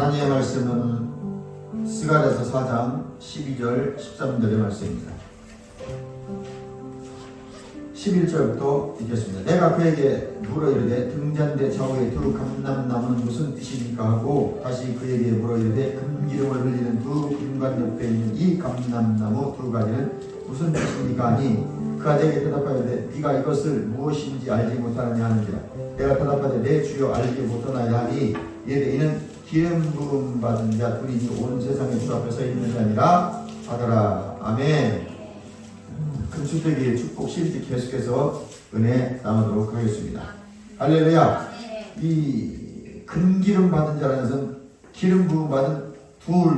하나님의 말씀은 스가랴서 4장 12절 13절의 말씀입니다. 11절부터 읽겠습니다. 내가 그에게 물어 이르되 등잔대 좌우에 두 감람나무는 무슨 뜻입니까 하고 다시 그에게 물어 이르되 금기름을 흘리는 두 금관 옆에 있는 이 감람나무 두 가지는 무슨 뜻입니까 하니 그가 내게 대답하되 네가 이것을 무엇인지 알지 못하느냐 하는지라. 내가 대답하되 내 주여 알지 못하나이다 하니 이르되 이는 기름 부음 받은 자 둘이니 온 세상에 주 앞에 서 있는 자니라 하더라. 아멘. 금수대기의 축복 시리즈 계속해서 은혜 나누도록 하겠습니다. 할렐루야. 이 금기름 받은 자라는 것은 기름 부음 받은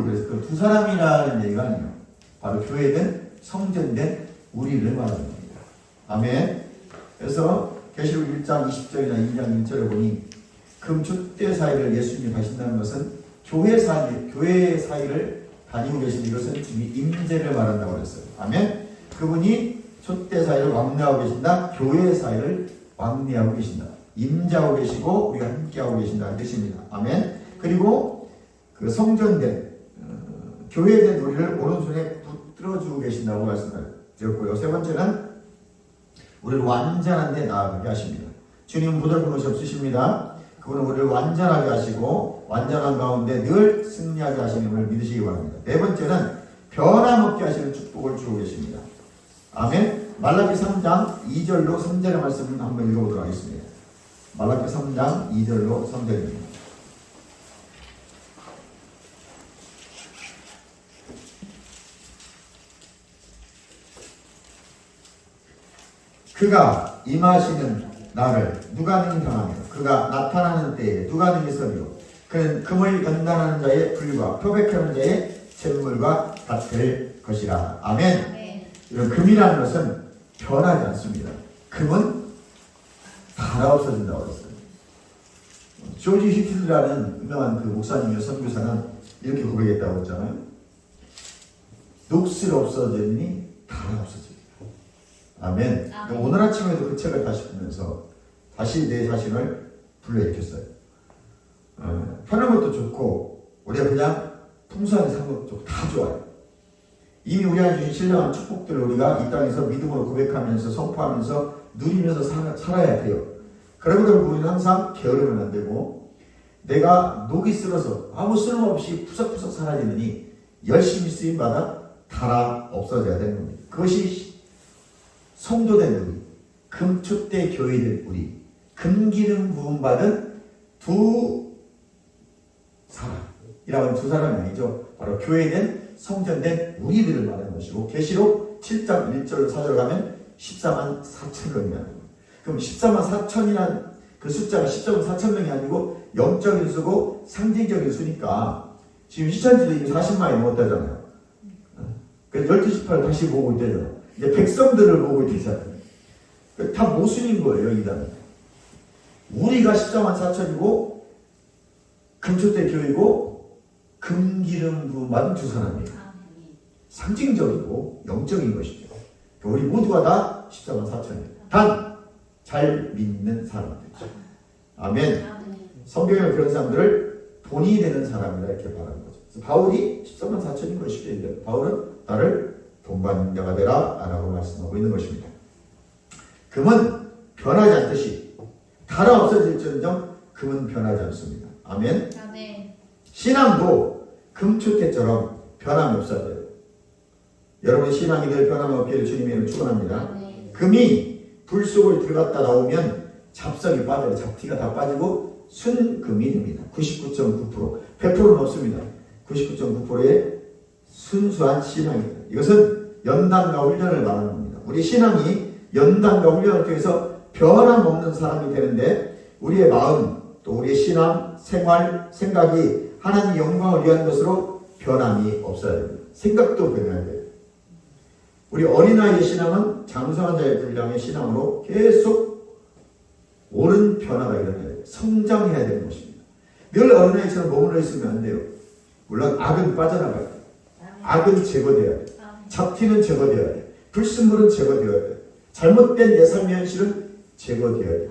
그래서 그 두 사람이라는 얘기가 아니에요. 바로 교회된 성전된 우리를 말하는 겁니다. 아멘. 그래서 계시록 1장 20절이나 2장 1절에 보니 금축대 사이를 예수님이 가신다는 것은 교회 사이를 다니고 계신 이것은 임재를 말한다고 그랬어요. 아멘. 그분이 촛대 사이를 왕래하고 계신다. 교회 사이를 왕래하고 계신다. 임재하고 계시고 우리가 함께하고 계신다는 뜻입니다. 아멘. 그리고 그 성전된 교회된 우리를 오른손에 붙들어주고 계신다고 말씀드렸고요. 세 번째는 우리를 완전한 데 나아가게 하십니다. 주님은 부들분 것이 없으십니다. 그분은 우리를 완전하게 하시고 완전한 가운데 늘 승리하게 하시는 걸 믿으시기 바랍니다. 네 번째는 변함없게 하시는 축복을 주고 계십니다. 아멘. 말라기 3장 2절로 3절의 말씀을 한번 읽어보도록 하겠습니다. 말라기 3장 2절로 3절입니다. 그가 임하시는 날을 누가 능히 당하며 그가 나타나는 때에 누가 능히 서리요. 그는 금을 연단하는 자의 불과 표백하는 자의 샘물과 같을 것이라. 아멘. 이런 금이라는 것은 변하지 않습니다. 금은 다 없어진다고 했어요. 조지 히틀라는 유명한 그 목사님의 선교사는 이렇게 고백했다고 했잖아요. 녹슬 없어지니 다 없어집니다. 아멘. 오늘 아침에도 그 책을 다시 보면서 다시 내 자신을 불러일으켰어요. 편한 것도 좋고 우리가 그냥 풍성하게 사는 것도 좋고 다 좋아요. 이미 우리한테 주신 신령한 축복들을 우리가 이 땅에서 믿음으로 고백하면서 선포하면서 누리면서 살아야 돼요. 그러므로 우리는 항상 게으르면 안 되고 내가 녹이 쓸어서 아무 쓸모없이 푸석푸석 사라지느니 열심히 쓰임받아 달아 없어져야 되는 겁니다. 그것이 성도된 우리, 금축대 교회된 우리, 금기름 부음받은 두 사람이라고 하면 두 사람이 아니죠. 바로 교회된 성전된 우리들을 말하는 것이고 계시록 7장 1절 4절 가면 14만 4천 명이라는 겁니다. 그럼 14만 4천이라는 그 숫자가 14만 4천 명이 아니고 영적인 수고 상징적인 수니까 지금 시천지도 이미 40만이 넘었다잖아요. 그래서 12시 8을 다시 보고 있대요. 이제 백성들을 보고 있잖아요. 다 모순인 거예요. 여기다는 우리가 14만 4천이고 금초대 교회고 금기름 부음받은 두 사람이에요. 상징적이고 영적인 것이죠. 우리 모두가 다 14만 4천이에요. 단 잘 믿는 사람들이죠. 아멘. 성경에 그런 사람들을 돈이 되는 사람이라 이렇게 말하는 거죠. 그래서 바울이 14만 4천인 것이죠. 바울은 나를 돈 받는 자가 되라 라고 말씀하고 있는 것입니다. 금은 변하지 않듯이 달아 없어질지언정 금은 변하지 않습니다. 아멘. 신앙도 금축대처럼 변함이 없어야 돼요. 여러분의 신앙이 늘 변함이 없기를 주님의 이름으로 축원합니다. 금이 불 속을 들어갔다 나오면 잡석이 빠져요. 잡티가 다 빠지고 순금이 됩니다. 99.9%. 100%는 없습니다. 99.9%의 순수한 신앙입니다. 이것은 연단과 훈련을 말하는 겁니다. 우리 신앙이 연단과 훈련을 통해서 변함없는 사람이 되는데 우리의 마음 또 우리의 신앙, 생활, 생각이 하나님 영광을 위한 것으로 변함이 없어야 됩니다. 생각도 변해야 돼요. 우리 어린아이의 신앙은 장성한 자의 분량의 신앙으로 계속 옳은 변화가 일어나야 돼요. 성장해야 되는 것입니다. 늘 어린아이처럼 머물러 있으면 안 돼요. 물론 악은 빠져나가야 돼요. 악은 제거되어야 돼요. 잡티는 제거되어야 돼요. 불순물은 제거되어야 돼요. 잘못된 예상의 현실은 제거되어야 돼요.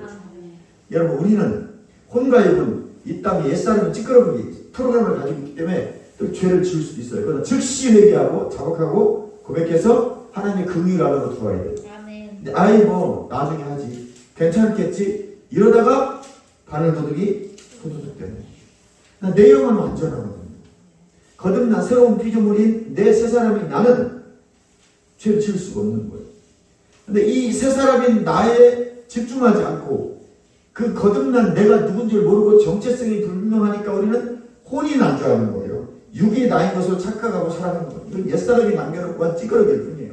여러분 우리는 혼과 육은 이 땅에 옛사람은 찌끄러기 프로그램을 가지고 있기 때문에 또 죄를 지을 수도 있어요. 그러나 즉시 회개하고 자복하고 고백해서 하나님의 긍휼 안으로 들어와야 돼요. 근데 아이 뭐 나중에 하지, 괜찮겠지 이러다가 바늘도둑이 도둑 되네. 내 영은 완전하거든요. 거듭난 새로운 피조물인 내 새 사람인 나는 죄를 지을 수가 없는 거예요. 근데 이 새 사람인 나에 집중하지 않고 그 거듭난 내가 누군지를 모르고 정체성이 불명하니까 우리는 혼이 난주하는 거예요. 육이 나인 것으로 착각하고 살아가는 거예요. 이건 옛사람이 남겨놓고 한 찌꺼기일 뿐이에요.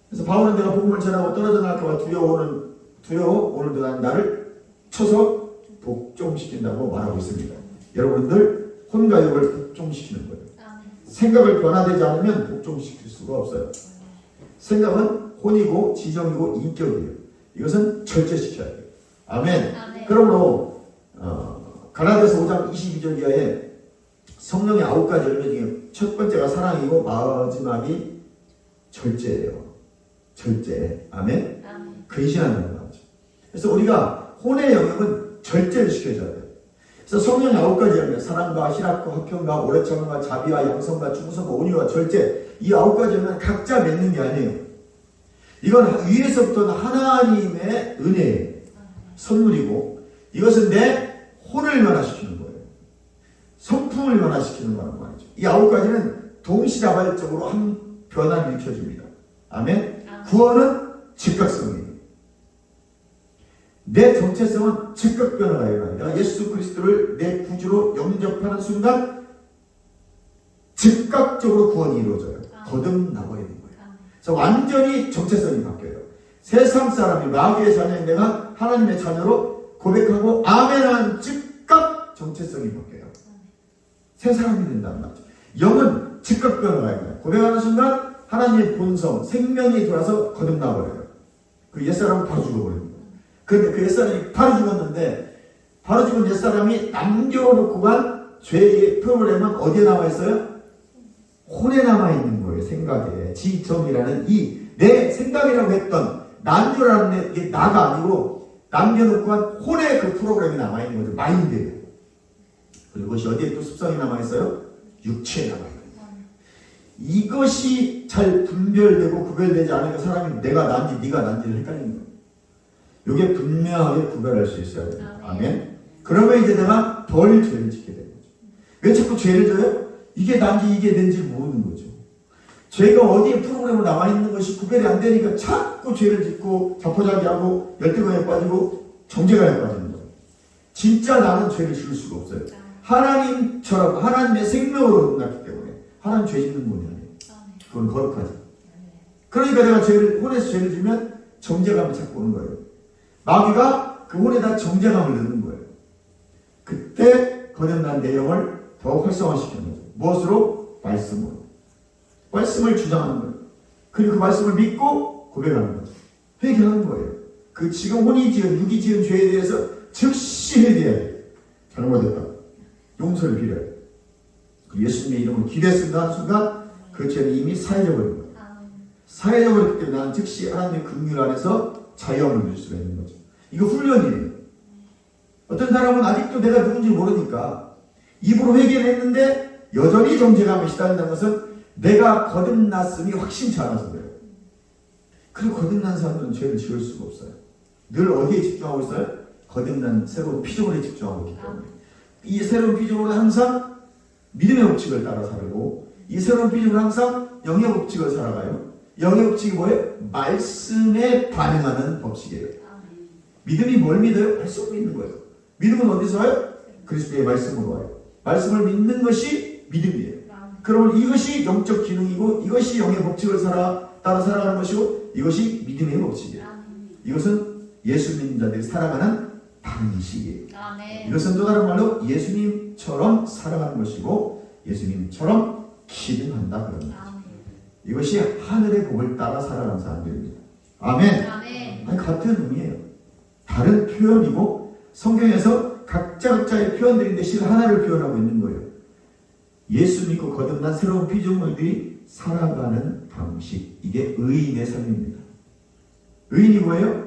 그래서 바울은 내가 복음을 전하고 떨어져 나갈까 봐 두려워 오늘도 나를 쳐서 복종시킨다고 말하고 있습니다. 여러분들 혼과 육을 복종시키는 거예요. 생각을 변화되지 않으면 복종시킬 수가 없어요. 생각은 혼이고 지정이고 인격이에요. 이것은 절제시켜야 돼요. 아멘. 그러므로 갈라디아서 5장 22절 이하에 성령의 9가지 열매 중에 첫 번째가 사랑이고 마지막이 절제예요. 절제. 아멘. 근신한다는 거죠. 그래서 우리가 혼의 영역은 절제를 시켜줘야 돼요. 그래서 성령의 9가지 열매, 사랑과 희락과 화평과 오래 참음과 자비와 양성과 충성과 온유와 절제, 이 9가지 열매는 각자 맺는 게 아니에요. 이건 위에서부터는 하나님의 은혜예요. 선물이고 이것은 내 혼을 변화시키는 거예요. 성품을 변화시키는 거란 말이죠. 이 9가지는 동시다발적으로 한 변화를 일으켜줍니다. 아멘. 구원은 즉각성이에요. 내 정체성은 즉각 변화가 일어나요. 내가 예수 그리스도를 내 구주로 영접하는 순간 즉각적으로 구원이 이루어져요. 거듭나버리는 거예요. 그래서 완전히 정체성이 바뀌어요. 세상 사람이 마귀의 자녀인 내가 하나님의 자녀로 고백하고 아멘한 즉각 정체성이 바뀌어요. 새 사람이 된다는 말이죠. 영은 즉각 변화가 일어나요. 고백하는 순간 하나님의 본성, 생명이 들어와서 거듭나버려요. 그 옛사람은 바로 죽어버립니다. 그런데 그 옛사람이 바로 죽었는데 바로 죽은 옛사람이 남겨놓고 간 죄의 프로그램은 어디에 남아있어요? 혼에 남아있는 거예요. 생각에. 지정이라는 이 내 생각이라고 했던 난조라는 게 나가 아니고 남겨놓고 한 혼의 그 프로그램이 남아있는 거죠. 마인드예요. 그리고 그것이 어디에 또 습성이 남아있어요? 육체에 남아있어요. 이것이 잘 분별되고 구별되지 않으면 사람이 내가 난지 네가 난지를 헷갈리는 거예요. 이게 분명하게 구별할 수 있어야 돼요. 아멘. 그러면 이제 내가 덜 죄를 짓게 되는 거죠. 왜 자꾸 죄를 져요? 이게 난지 이게 낸지 모르는 거죠. 죄가 어디에 프로그램으로 남아있는 것이 구별이 안 되니까 자꾸 죄를 짓고 자포자기하고 열등감에 빠지고 정죄감에 빠지는 거예요. 진짜 나는 죄를 지을 수가 없어요. 하나님처럼 하나님의 생명으로 끝났기 때문에 하나님 죄 짓는 분이 아니에요. 그건 거룩하지. 그러니까 내가 혼에서 죄를 지면 정죄감이 자꾸 오는 거예요. 마귀가 그 혼에다 정죄감을 넣는 거예요. 그때 거듭난 내용을 더 활성화시키는 거죠. 무엇으로? 말씀으로. 말씀을 주장하는 거예요. 그리고 그 말씀을 믿고 고백하는 거죠. 회개하는 거예요. 그 지금 혼이 지은, 육이 지은 죄에 대해서 즉시 회개해야 돼요. 잘못했다. 용서를 빌어야 돼요. 예수님의 이름으로 기도했습니다 하는 순간 그 죄는 이미 사해져 버린 거예요. 사해져 버렸기 때문에 나는 즉시 하나님의 긍휼 안에서 자유함을 누릴 수가 있는 거죠. 이거 훈련이에요. 어떤 사람은 아직도 내가 누군지 모르니까 입으로 회개를 했는데 여전히 정죄감에 시달린다는 것은 내가 거듭났음이 확신치 않아서 그래요. 그리고 거듭난 사람들은 죄를 지을 수가 없어요. 늘 어디에 집중하고 있어요? 거듭난 새로운 피조물에 집중하고 있기 때문에 이 새로운 피조물은 항상 믿음의 법칙을 따라 살고 이 새로운 피조물은 항상 영의 법칙을 살아가요. 영의 법칙이 뭐예요? 말씀에 반응하는 법칙이에요. 믿음이 뭘 믿어요? 말씀을 믿는 거예요. 믿음은 어디서 와요? 그리스도의 말씀으로 와요. 말씀을 믿는 것이 믿음이에요. 그러면 이것이 영적 기능이고 이것이 영의 법칙을 따라 살아가는 것이고 이것이 믿음의 법칙이에요. 이것은 예수 믿는 자들이 살아가는 방식이에요. 이것은 또 다른 말로 예수님처럼 살아가는 것이고 예수님처럼 기능한다 그런 거죠. 이것이 하늘의 복을 따라 살아가는 사람들입니다. 아멘. 아니, 같은 의미예요. 다른 표현이고 성경에서 각자의 표현들인데 실 하나를 표현하고 있는 거예요. 예수 믿고 거듭난 새로운 피조물들이 살아가는 방식. 이게 의인의 삶입니다. 의인이 뭐예요?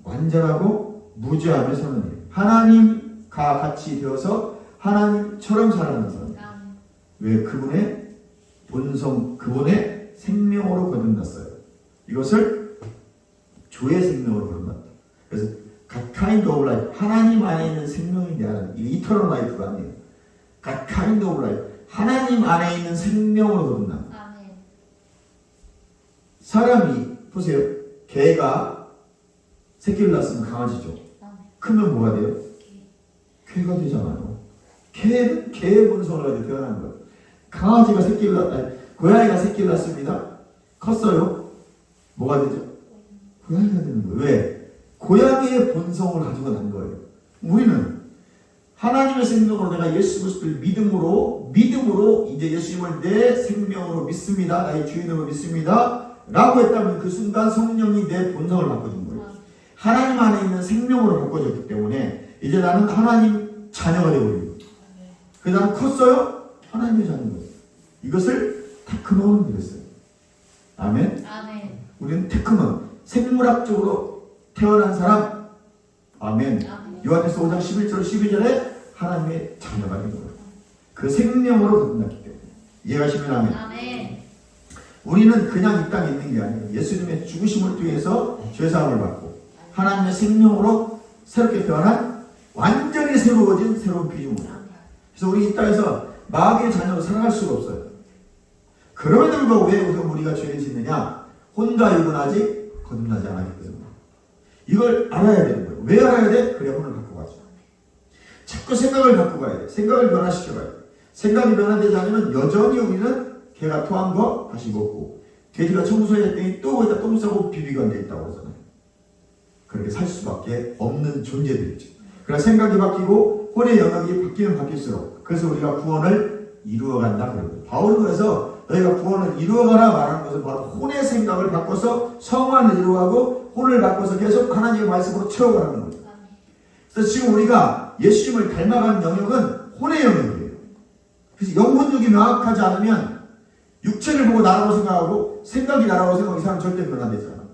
완전하고 무죄함의 선언이에요. 하나님과 같이 되어서 하나님처럼 살아가는 사람. 아멘. 왜? 그분의 본성, 그분의 생명으로 거듭났어요. 이것을 주의 생명으로 거듭났다. 그래서 God kind of life, 하나님 안에 있는 생명이 대한, 이게 이터널 라이프가 아니에요. God kind of life, 하나님 안에 있는 생명으로 거듭난다. 아멘. 사람이 보세요. 개가 새끼를 낳았으면 강아지죠. 아멘. 크면 뭐가 돼요? 개가 되잖아요. 개는 개의 본성을 가지고 태어난 거예요. 강아지가 새끼를 고양이가 새끼를 낳습니다. 컸어요. 뭐가 되죠? 고양이가 되는 거예요. 왜? 고양이의 본성을 가지고 난 거예요. 우리는 하나님의 생명으로 내가 예수 그리스도를 믿음으로 이제 예수님을 내 생명으로 믿습니다. 나의 주인으로 믿습니다. 라고 했다면 그 순간 성령이 내 본성을 바꿔준 거예요. 하나님 안에 있는 생명으로 바꿔줬기 때문에 이제 나는 하나님 자녀가 되어버린 거예요. 그래서 나는 컸어요? 하나님의 자녀인 거예요. 이것을 테크노는 그랬어요. 아멘? 아멘. 우리는 테크노, 생물학적으로 태어난 사람. 아멘. 아멘. 요한에서 5장 11절 12절에 하나님의 자녀가 된 거예요. 그 생명으로 거듭났기 때문에. 이해가시면 아멘. 아멘. 우리는 그냥 이 땅에 있는 게 아니에요. 예수님의 죽으심을 통해서 죄사함을 받고 하나님의 생명으로 새롭게 태어난 완전히 새로워진 새로운 피조물. 그래서 우리 이 땅에서 마귀의 자녀로 살아갈 수가 없어요. 그럼에도 불구하고 왜 우리가 죄를 짓느냐? 혼과 육은 아직 거듭나지 않았기 때문에. 이걸 알아야 되는 거예요. 왜 알아야 돼? 그래야 혼을 갖고 가죠. 자꾸 생각을 갖고 가야 돼. 생각을 변화시켜가야 돼. 생각이 변화되지 않으면 여전히 우리는 개가 토한 거 다시 먹고 돼지가 청소해 했더니 또 거기다 똥 싸고 비비고 앉아있다고 하잖아요. 그렇게 살 수밖에 없는 존재들이죠. 그러나 생각이 바뀌고 혼의 영역이 바뀌면 바뀔수록 그래서 우리가 구원을 이루어간다 그러거든요. 바울은 그래서 너희가 구원을 이루어가라 말하는 것은 바로 혼의 생각을 바꿔서 성화를 이루어가고 혼을 바꿔서 계속 하나님의 말씀으로 채워가는 거예요. 그래서 지금 우리가 예수님을 닮아가는 영역은 혼의 영역이에요. 그래서 영혼육이 명확하지 않으면 육체를 보고 나라고 생각하고 생각이 나라고 생각하고 이 사람 절대 변화되지 않아요.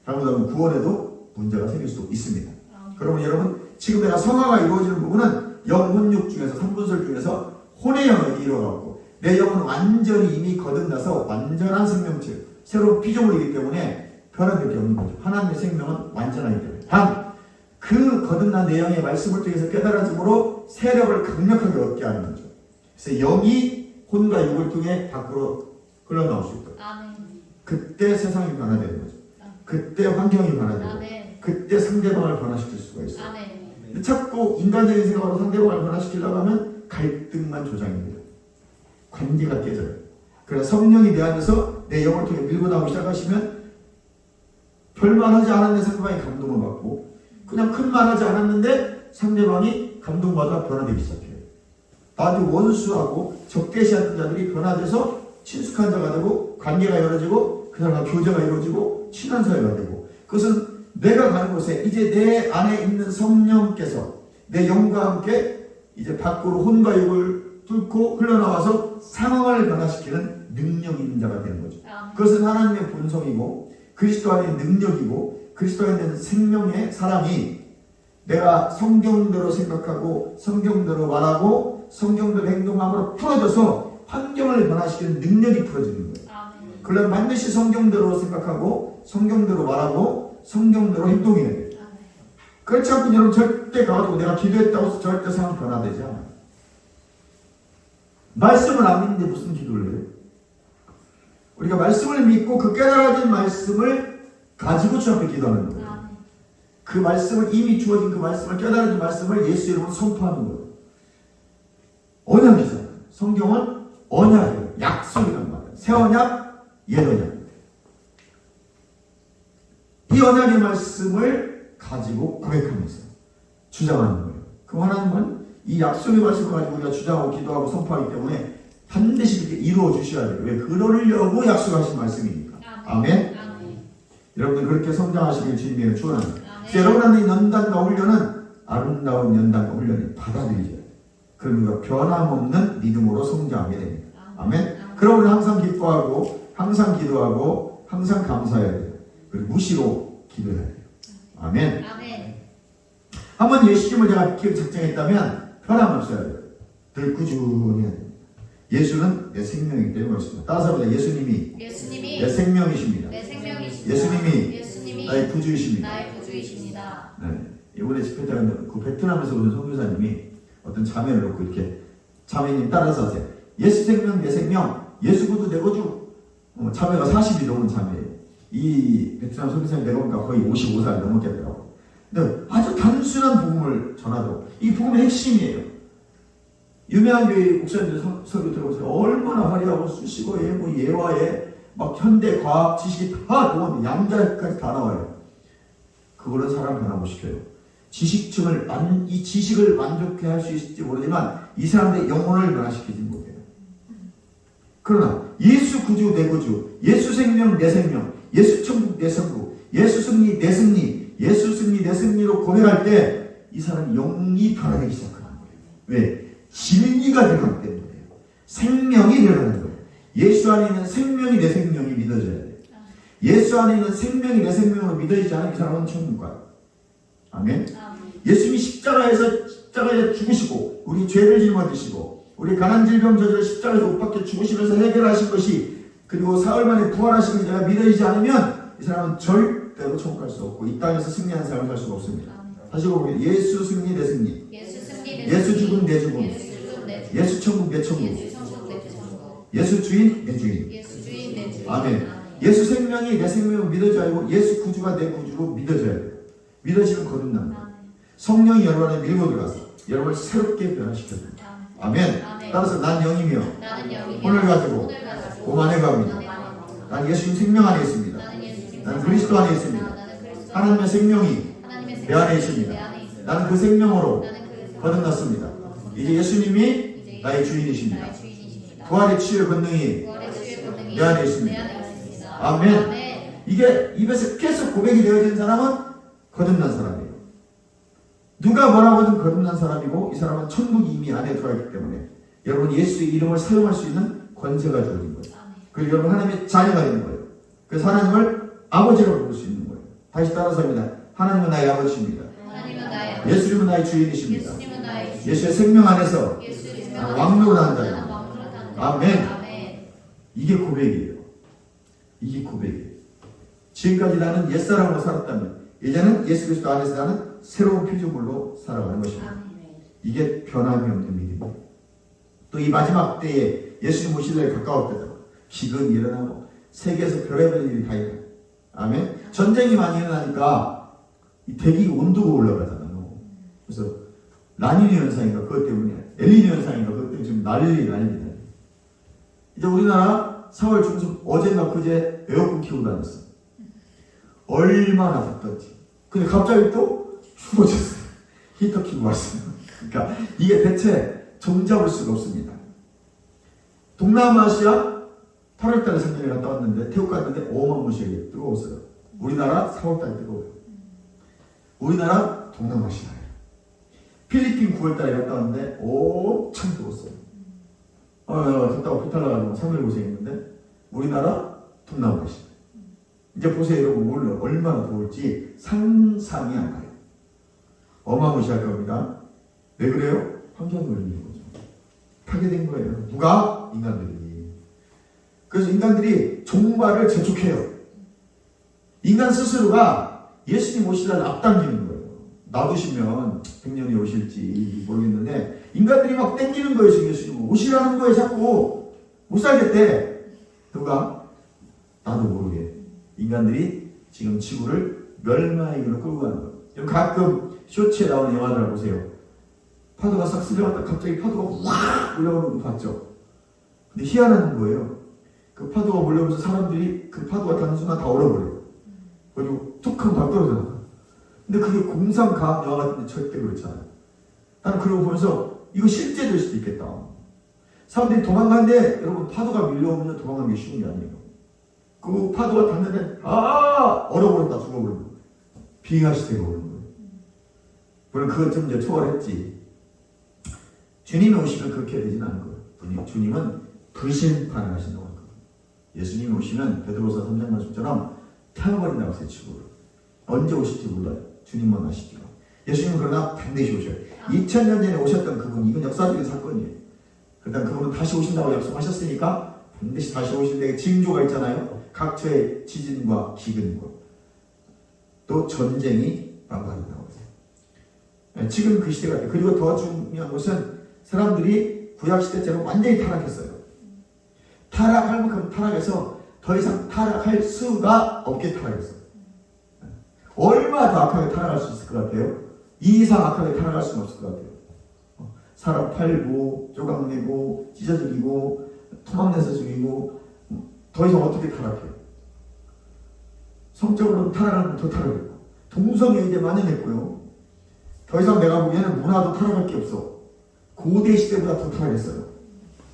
잘못하면 구원에도 문제가 생길 수도 있습니다. 그러면 여러분 지금 내가 성화가 이루어지는 부분은 영혼육 중에서 3분설 중에서 혼의 영역이 이루어가고 내 영혼은 완전히 이미 거듭나서 완전한 생명체 새로운 피조물이기 때문에 변화될 게 없는 거죠. 하나님의 생명은 완전하기 때문에 단 그 거듭난 내용의 말씀을 통해서 깨달아짐으로 세력을 강력하게 얻게 하는 거죠. 그래서 영이 혼과 육을 통해 밖으로 흘러나올 수 있도록 그때 세상이 변화되는 거죠. 그때 환경이 변화되고 그때 상대방을 변화시킬 수가 있어요. 근데 자꾸 인간적인 생각으로 상대방을 변화시키려고 하면 갈등만 조장입니다. 관계가 깨져요. 그래서 성령이 내 안에서 내 영을 통해 밀고 나오기 시작하시면 별말하지 않았는데 상대방이 감동을 받고 그냥 큰 말하지 않았는데 상대방이 감동받아 변화되기 시작해요. 나한테 원수하고 적대시하는 자들이 변화돼서 친숙한 자가 되고 관계가 열어지고 그 사람과 교제가 이루어지고 친한 사이가 되고 그것은 내가 가는 곳에 이제 내 안에 있는 성령께서 내 영과 함께 이제 밖으로 혼과 육을 뚫고 흘러나와서 상황을 변화시키는 능력이 있는 자가 되는 거죠. 그것은 하나님의 본성이고 그리스도 안에 있는 능력이고 그리스도 안에 있는 생명의 사람이 내가 성경대로 생각하고 성경대로 말하고 성경대로 행동함으로 풀어져서 환경을 변화시키는 능력이 풀어지는 거예요. 그러면 반드시 성경대로 생각하고 성경대로 말하고 성경대로 행동해야 돼요. 그렇지 않고 여러분 절대 가가지고 내가 기도했다고 해서 절대 상황 변화되지 않아요. 말씀을 안 믿는데 무슨 기도를 해요? 우리가 말씀을 믿고 그 깨달아진 말씀을 가지고 주 앞에 기도하는 거예요. 그 말씀을 이미 주어진 그 말씀을 깨달아진 말씀을 예수 이름으로 선포하는 거예요. 언약이잖아요. 성경은 언약이에요. 약속이란 말이에요. 새 언약, 옛 언약. 이 언약의 말씀을 가지고 고백하면서 주장하는 거예요. 그 하나님은 이 약속의 말씀을 가지고 우리가 주장하고 기도하고 선포하기 때문에 반드시 이렇게 이루어 주셔야 돼요. 왜? 그러려고 약속하신 말씀이니까. 아멘. 여러분들 그렇게 성장하시길 주님의 축원합니다. 여러분한테 연단과 훈련은 아름다운 연단과 훈련을 받아들이셔야 돼요. 그럼 우리가 변함없는 믿음으로 성장하게 됩니다. 아멘. 그럼 우리는 항상 기뻐하고 항상 기도하고 항상 감사해야 돼요. 그리고 무시로 기도해야 돼요. 아멘. 한번 예수님을 내가 기억 작정했다면 변함없어야 돼요. 늘 꾸준히 해야 됩니다. 예수는 내 생명이기 때문에 그렇습니다. 따라서 합니다. 예수님이 내 생명이십니다. 예수님이 나의 구주이십니다. 네. 이번에 집회 때 그 베트남에서 오신 선교사님이 어떤 자매를 놓고 이렇게 자매님 따라서 하세요. 예수 생명 내 생명, 예수 구주 내 구주. 자매가 40이 넘은 자매예요. 이 베트남 선교사님 내가 보니까 거의 55살 넘었겠더라고요. 근데 아주 단순한 복음을 전하도록, 이 복음의 핵심이에요. 유명한 교회 목사님들 설교 들어보세요. 얼마나 화려하고 수식어 예화에 막 현대 과학 지식이 다 나오는데 양자까지 다 나와요. 그거는 사람 변화 못 시켜요. 이 지식을 만족해 할 수 있을지 모르지만 이 사람들의 영혼을 변화시키지 못해요. 그러나 예수 구주 내 구주, 예수 생명 내 생명, 예수 천국 내 천국, 예수 승리 내 승리, 예수 승리 내 승리로 고백할 때 이 사람이 영이 변하기 시작하는 거예요. 왜? 진리가 들어가기 때문이에요. 생명이 들어가는 거예요. 예수 안에 있는 생명이 내 생명이 믿어져야 돼요. 예수 안에 있는 생명이 내 생명으로 믿어지지 않으면 이 사람은 천국 가요. 아멘. 예수님이 십자가에서 죽으시고 우리 죄를 짊어지시고 우리 가난 질병 저주를 십자가에서 못 박혀 죽으시면서 해결하신 것이, 그리고 사흘 만에 부활하신 것이 내가 믿어지지 않으면 이 사람은 절대로 천국 갈 수 없고 이 땅에서 승리하는 삶을 살 수가 없습니다. 다시 보면 예수 승리 내 승리, 예수 죽음 내 죽음, 예수 천국 내 천국, 예수 주인 내 주인. 아멘. 예수 생명이 내 생명을 믿어져야 하고 예수 구주가 내 구주로 믿어져야 돼요. 믿어지면 거듭납니다. 성령이 여러분 안에 밀고 들어가서 여러분을 새롭게 변화시켜줍니다. 아멘. 따라서 난 영이며 혼을 가지고 몸 안에 갑니다. 난 예수님 생명 안에 있습니다. 나는 그리스도 안에 있습니다. 하나님의 생명이 내 안에 있습니다. 나는 그 생명으로 거듭났습니다. 이제 예수님이 나의 주인이십니다. 부활의 치유의 권능이 내 안에 있습니다. 아멘. 이게 입에서 계속 고백이 되어진 사람은 거듭난 사람이에요. 누가 뭐라고 하든 거듭난 사람이고 이 사람은 천국이 이미 안에 들어있기 때문에 여러분 예수의 이름을 사용할 수 있는 권세가 주어진 거예요. 그리고 여러분 하나님의 자녀가 되는 거예요. 그래서 하나님을 아버지라고 부를 수 있는 거예요. 다시 따라서 합니다. 하나님은 나의 아버지입니다. 예수님은 나의 주인이십니다. 예수의 생명 안에서 왕노를 하는 자입니다. 아멘. 이게 고백이에요. 이게 고백이에요. 지금까지 나는 옛사람으로 살았다면 이제는 예수 그리스도 안에서 나는 새로운 피조물로 살아가는 것입니다. 이게 변함이 없는 믿음이에요. 또 이 마지막 때에 예수님 오실 날이 가까웠거든요. 기근이 일어나고 세계에서 별의별 일이 다 일어나요. 아멘. 전쟁이 많이 일어나니까 이 대기 온도가 올라가잖아요. 그래서 라니니 현상인가 그것 때문에 엘니뇨 현상인가 그것 때문에 지금 난리. 이제 우리나라 4월 중순 어제나 그제 에어컨 키우고 다녔어. 얼마나 덥던지. 근데 갑자기 또 추워졌어요. 히터 키고 왔어요. 그러니까 이게 대체 정잡을 수가 없습니다. 동남아시아 8월달에 작년에 갔다 왔는데 태국 갔는데 어마무시하게 뜨거웠어요. 우리나라 4월달에 뜨거워요. 우리나라 동남아시아예요. 필리핀 9월달에 갔다 왔는데 엄청 뜨거웠어요. 갔다 와 배탈 나가지고 3일 고생했는데 우리나라 동남아시아. 이제 보세요 여러분, 오늘 얼마나 더울지 상상이 안 가요. 어마무시할 겁니다. 왜 그래요? 환경오염인 거죠. 파괴된 거예요. 누가? 인간들이. 그래서 인간들이 종말을 재촉해요. 인간 스스로가 예수님 오시다를 앞당기는 거예요. 놔두시면 100년이 오실지 모르겠는데 인간들이 막 땡기는 거예요. 지금 예수님 오시라는 거예요. 자꾸 못 살겠대. 누가? 나도 모르게 인간들이 지금 지구를 멸망의 길로 끌고 가는 거예요. 가끔 쇼츠에 나오는 영화들을 보세요. 파도가 싹 쓸려갔다 갑자기 파도가 확 올라오는 거 봤죠? 근데 희한한 거예요. 그 파도가 몰려오면서 사람들이 그 파도가 닿는 순간 다 얼어버려요. 그리고 툭 하면 다 떨어져요. 근데 그게 공상과학 영화 같은데 절대 그렇지 않아요. 나는 그런 거 보면서 이거 실제 될 수도 있겠다. 사람들이 도망가는데 여러분 파도가 밀려오면 도망가는 게 쉬운 게 아니에요. 그 파도가 닿는데 얼어버렸다 죽어버린 거예요. 빙하시 되어버린 거예요. 물론 그것 좀 이제 초월했지. 주님이 오시면 그렇게 되진 않을 거예요. 주님은 불심판을 하신다고 할 거예요. 예수님이 오시면 베드로서 3장 말씀처럼 태워버린다고 했어요. 지구를. 언제 오실지 몰라요. 주님만 아시죠. 예수님은 그러나 반드시 오셔요. 2000년 전에 오셨던 그분, 이건 역사적인 사건이에요. 일단 그분은 다시 오신다고 약속하셨으니까 반드시 다시 오실 때 징조가 있잖아요. 각처의 지진과 기근과 또 전쟁이 만발히 나오죠. 지금 그 시대 같아요. 그리고 더 중요한 것은 사람들이 구약시대처럼 완전히 타락했어요. 타락할 만큼 타락해서 더 이상 타락할 수가 없게 타락했어요. 얼마나 더 악하게 타락할 수 있을 것 같아요? 이 이상 악하게 타락할 수는 없을 것 같아요. 사람 팔고 조각내고 찢어 죽이고 토막내서 죽이고 더 이상 어떻게 타락해요? 성적으로는 타락하면 더 타락했고 동성애 이제 만연했고요. 더 이상 내가 보기에는 문화도 타락할 게 없어. 고대 시대보다 더 타락했어요.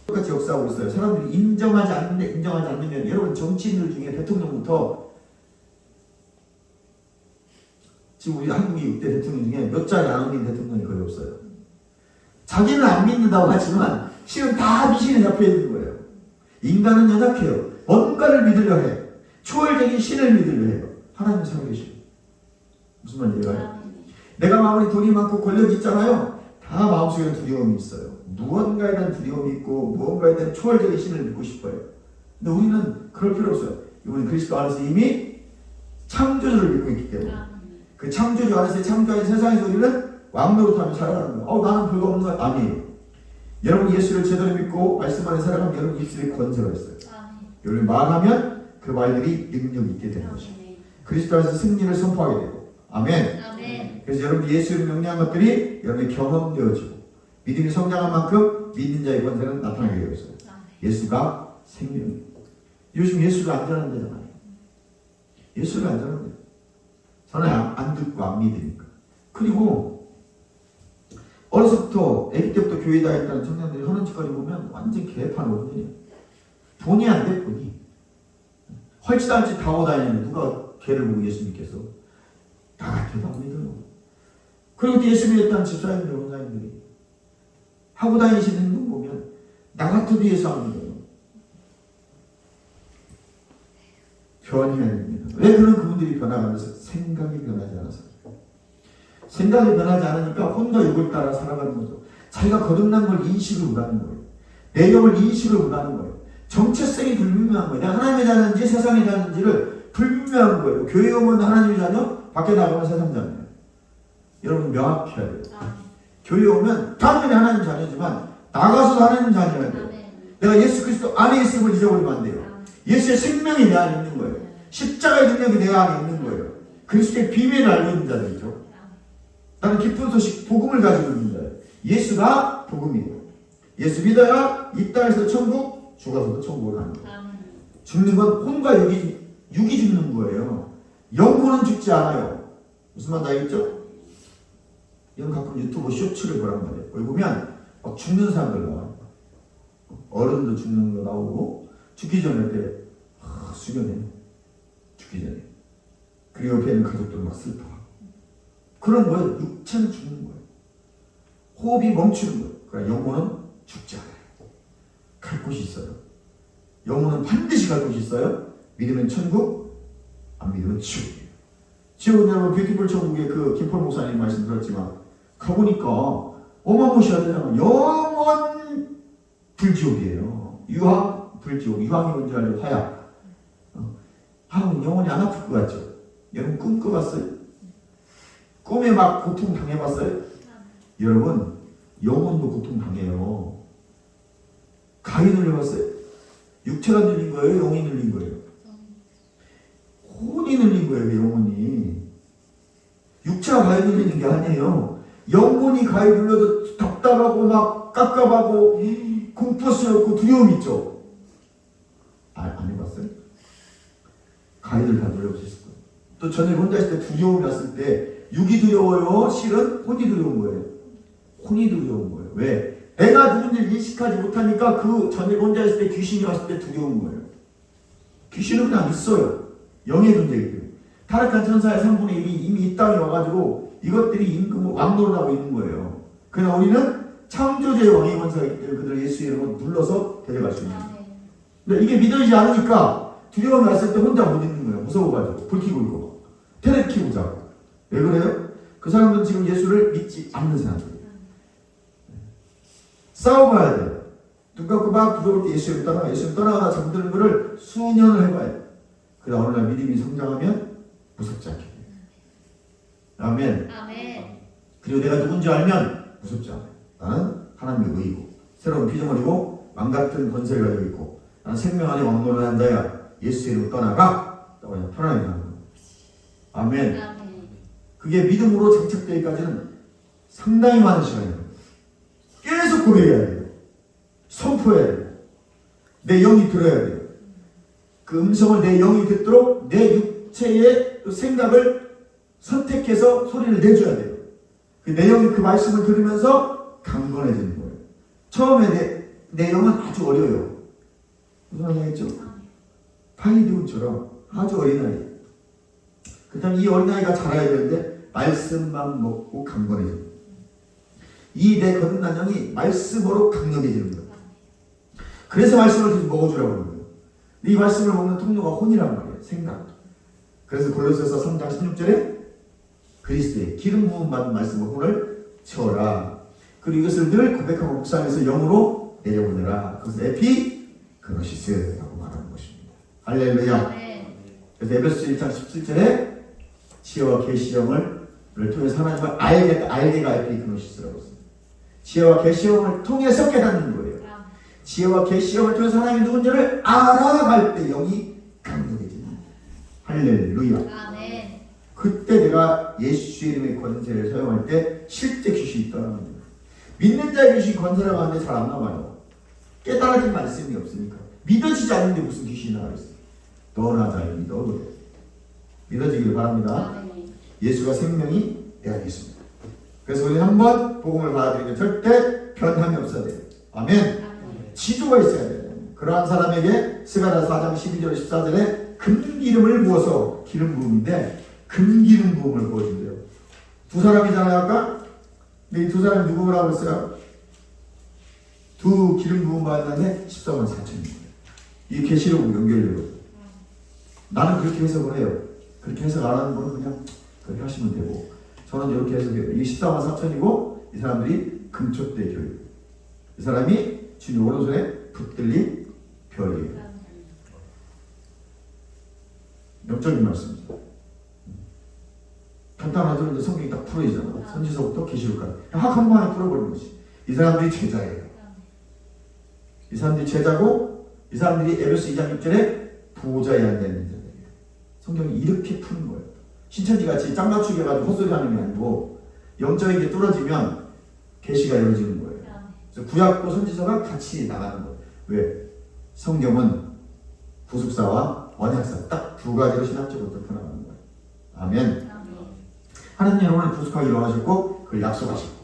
똑같이 역사하고 있어요. 사람들이 인정하지 않으면 여러분 정치인들 중에 대통령부터 지금 우리 한국이 6대 대통령 중에 몇 자리 안 옮긴 대통령이 거의 없어요. 자기는 안 믿는다고 하지만 실은 다 미신에 잡혀 있는 거예요. 인간은 연약해요. 뭔가를 믿으려 해. 초월적인 신을 믿으려 해요. 하나님 살아계시고. 무슨 말인지 알아요? 내가 아무리 돈이 많고 권력이 있잖아요. 다 마음속에는 두려움이 있어요. 무언가에 대한 두려움이 있고 무언가에 대한 초월적인 신을 믿고 싶어요. 근데 우리는 그럴 필요 없어요. 우리는 그리스도 안에서 이미 창조주를 믿고 있기 때문에 그 창조주 안에서 창조한 세상에서 우리는 왕노릇하며 살아가는 거예요. 나는 별거 없는 거 아니에요. 여러분 예수를 제대로 믿고 말씀 안에 살아가면 여러분 입술에 권세가 있어요. 여러분 말하면 그 말들이 능력이 있게 되는 것이죠. 그리스도 안에서 승리를 선포하게 되고 아멘. 그래서 여러분 예수를 명령한 것들이 여러분의 경험되어지고 믿음이 성장한 만큼 믿는 자의 권세는 나타나게 되어 있어요. 예수가 생명이에요. 요즘 예수를 안 전하는 데잖아요. 예수를 안 전하는 데. 저는 안 듣고 안 믿으니까. 그리고 어려서부터 아기 때부터 교회 다녔다는 청년들이 하는 짓까지 보면 완전 개판 어른이에요. 돈이 안 돼, 돈이. 헐짓할짓 다 하고 다니는 누가 걔를 보고 예수 믿겠어? 나 같아도 안 믿어요. 그리고 또 예수 믿었다는 집사님들, 원사님들이 하고 다니시는 행동 보면 나 같아도 예수 안 믿어요. 변해야 됩니다. 왜 그런 그분들이 변화가면서 생각이 변하지 않아서. 생각이 변하지 않으니까 혼자 욕을 따라 살아가는 거죠. 자기가 거듭난 걸 인식을 못하는 거예요. 내용을 인식을 못하는 거예요. 정체성이 불분명한 거예요. 내가 하나님의 자녀인지 세상의 자녀인지를 불분명한 거예요. 교회 오면 하나님의 자녀, 밖에 나가면 세상 자녀예요. 여러분 명확히 해야 돼요. 교회 오면 당연히 하나님 자녀지만 나가서도 하나님 자녀여야 돼요. 내가 예수 그리스도 안에 있음을 잊어버리면 안 돼요. 예수의 생명이 내 안에 있는 거예요. 십자가의 능력이 내 안에 있는 거예요. 그리스도의 비밀을 알고 있는 자들이죠. 나는 기쁜 소식, 복음을 가지고 있는 자예요. 예수가 복음이에요. 예수 믿어야 이 땅에서 천국, 죽어서도 천국을 가는 거예요. 죽는 건 혼과 육이 죽는 거예요. 영혼은 죽지 않아요. 무슨 말인지 알겠죠? 이건 가끔 유튜브 쇼츠를 보란 말이에요. 거기 보면 죽는 사람들 나와요. 어른도 죽는 거 나오고 죽기 전에 수련해. 죽기 전에. 그리고 옆에 있는 가족들은 막 슬퍼하고. 그런 거예요. 육체는 죽는 거예요. 호흡이 멈추는 거예요. 그러나 영혼은 죽지 않아요. 갈 곳이 있어요. 영혼은 반드시 갈 곳이 있어요. 믿으면 천국, 안 믿으면 지옥이에요. 지옥은 여러분 뷰티풀 천국의 그 김포 목사님 말씀 들었지만 가보니까 어마무시하잖아요. 영원 불지옥이에요. 유황 불지옥. 유황이 뭔지 알죠? 하약. 영원히 안 아플 것 같죠? 여러분 꿈꿔봤어요? 꿈에 막 고통 당해봤어요? 여러분 영혼도 고통 당해요. 가위 눌려봤어요? 육체가 눌린 거예요? 영이 눌린 거예요? 혼이 눌린 거예요. 영혼이. 육체가 가위 눌리는 게 아니에요. 영혼이 가위 눌려도 답답하고 막 깝깝하고 공포스럽고 두려움 있죠? 안 해봤어요? 가위를 다 눌려보셨을 거예요. 또 저녁에 혼자 있을 때 두려움이 났을 때 육이 두려워요? 실은 혼이 두려운 거예요. 혼이 두려운 거예요. 왜? 내가 누군지를 인식하지 못하니까 그 저녁에 혼자 있을 때 귀신이 왔을 때 두려운 거예요. 귀신은 그냥 있어요. 영의 존재이기 때문에. 타락한 천사의 3분의 1이 이미 이 땅에 와가지고 이것들이 임금 왕노릇하고 있는 거예요. 그러나 우리는 창조주의 왕의 권세이기 때문에 그들을 예수의 이름으로 눌러서 데려갈 수 있는 거예요. 근데 이게 믿어지지 않으니까 두려움이 왔을 때 혼자 못 있는 거예요. 무서워가지고 불 켜고 있고 테레비 켜고 자고. 왜 그래요? 그 사람들은 지금 예수를 믿지 않는 사람들이에요. 싸워봐야 돼요. 눈 감고 막 부러울 때 예수를 떠나가다 잠드는 것을 수년을 해봐야 돼요. 그러다 어느 날 믿음이 성장하면 무섭지 않게 돼요. 아멘. 그리고 내가 누군지 알면 무섭지 않아요. 나는 하나님의 의이고 새로운 피조물이고 왕같은 권세를 가지고 있고 나는 생명 안에 왕노릇한 자야. 예수 이름으로 떠나가. 편안하게 하는 거예요. 아멘. 그게 믿음으로 장착되기까지는 상당히 많은 시간이에요. 계속 고백해야 돼요. 선포해야 돼요. 내 영이 들어야 돼요. 그 음성을 내 영이 듣도록 내 육체의 생각을 선택해서 소리를 내줘야 돼요. 내 영이 그 말씀을 들으면서 강건해지는 거예요. 처음에 내 영은 아주 어려요. 무슨 말이겠죠? 파이드운처럼 아주 어린아이. 그 다음에 이 어린아이가 자라야 되는데 말씀만 먹고 강건해져요. 이 내 거듭난 영이 말씀으로 강력해지는 거예요. 그래서 말씀을 계속 먹어주라고 하는 거예요. 이 말씀을 먹는 통로가 혼이란 말이에요. 생각. 그래서 골로새서 3장 16절에 그리스도의 기름 부음 받은 말씀을 혼을 채워라. 그리고 이것을 늘 고백하고 묵상해서 영으로 내려보내라. 그것을 에피그노시스라고 말하는 것입니다. 할렐루야. 그래서 에베소 1장 17절에 지혜와 계시형을 통해서 하나님을 알게가 에피그노시스라고 했습니다. 지혜와 계시형을 통해서 깨닫는 거예요. 지혜와 계시형을 통해서 하나님이 누군지를 알아갈 때 영이 강력해집니다. 할렐루야. 그때 내가 예수 이름의 권세를 사용할 때 실제 귀신이 떠납니다. 믿는 자의 귀신 권세라고 하는데 잘 안 나와요. 깨달아진 말씀이 없으니까. 믿어지지 않는데 무슨 귀신이 나와있어요. 너나 잘 믿어. 그래. 믿어지기를 바랍니다. 예수가 생명이 되어 있습니다. 그래서 우리 한번 복음을 받아들이면 절대 변함이 없어야 돼요. 아멘. 지조가 있어야 돼요. 그러한 사람에게 스가랴 4장 12절 14절에 금기름을 부어서 기름 부음인데 금기름 부음을 부어준대요. 두 사람이잖아요 아까? 근데 이 두 사람이 누구라고 했어요? 두 기름 부음 받았는데 14만 4천인 거예요. 이게 계시록으로 연결돼요. 나는 그렇게 해석을 해요. 그렇게 해석 안 하는 거는 그냥 그렇게 하시면 되고 저는 이렇게 해석해요. 이게 14만 4천이고 이 사람들이 금촛대 교회. 이 사람이 주님 오른손에 붙들린 별이에요. 영적인 말씀입니다. 간단하죠. 이제 성경이 딱 풀어지잖아. 선지서부터 계시록까지 한 번에 풀어버리는 것이. 이 사람들이 제자예요. 이 사람들이 제자고 이 사람들이 에베소 2장 6절에 보호자에 앉아있는 자들이에요. 성경이 이렇게 푸는 거예요. 신천지같이 짱 맞추기 해가지고 헛소리 하는 게 아니고 영적인 게 뚫어지면 계시가 이루어지는 거예요. 그래서 구약도 선지서가 같이 나가는 거예요. 왜? 성경은 부속사와 언약사 딱 두 가지로 신학적으로 덮어나가는 거예요. 아멘. 하나님 여러분을 부속하기로 하셨고 그걸 약속하셨고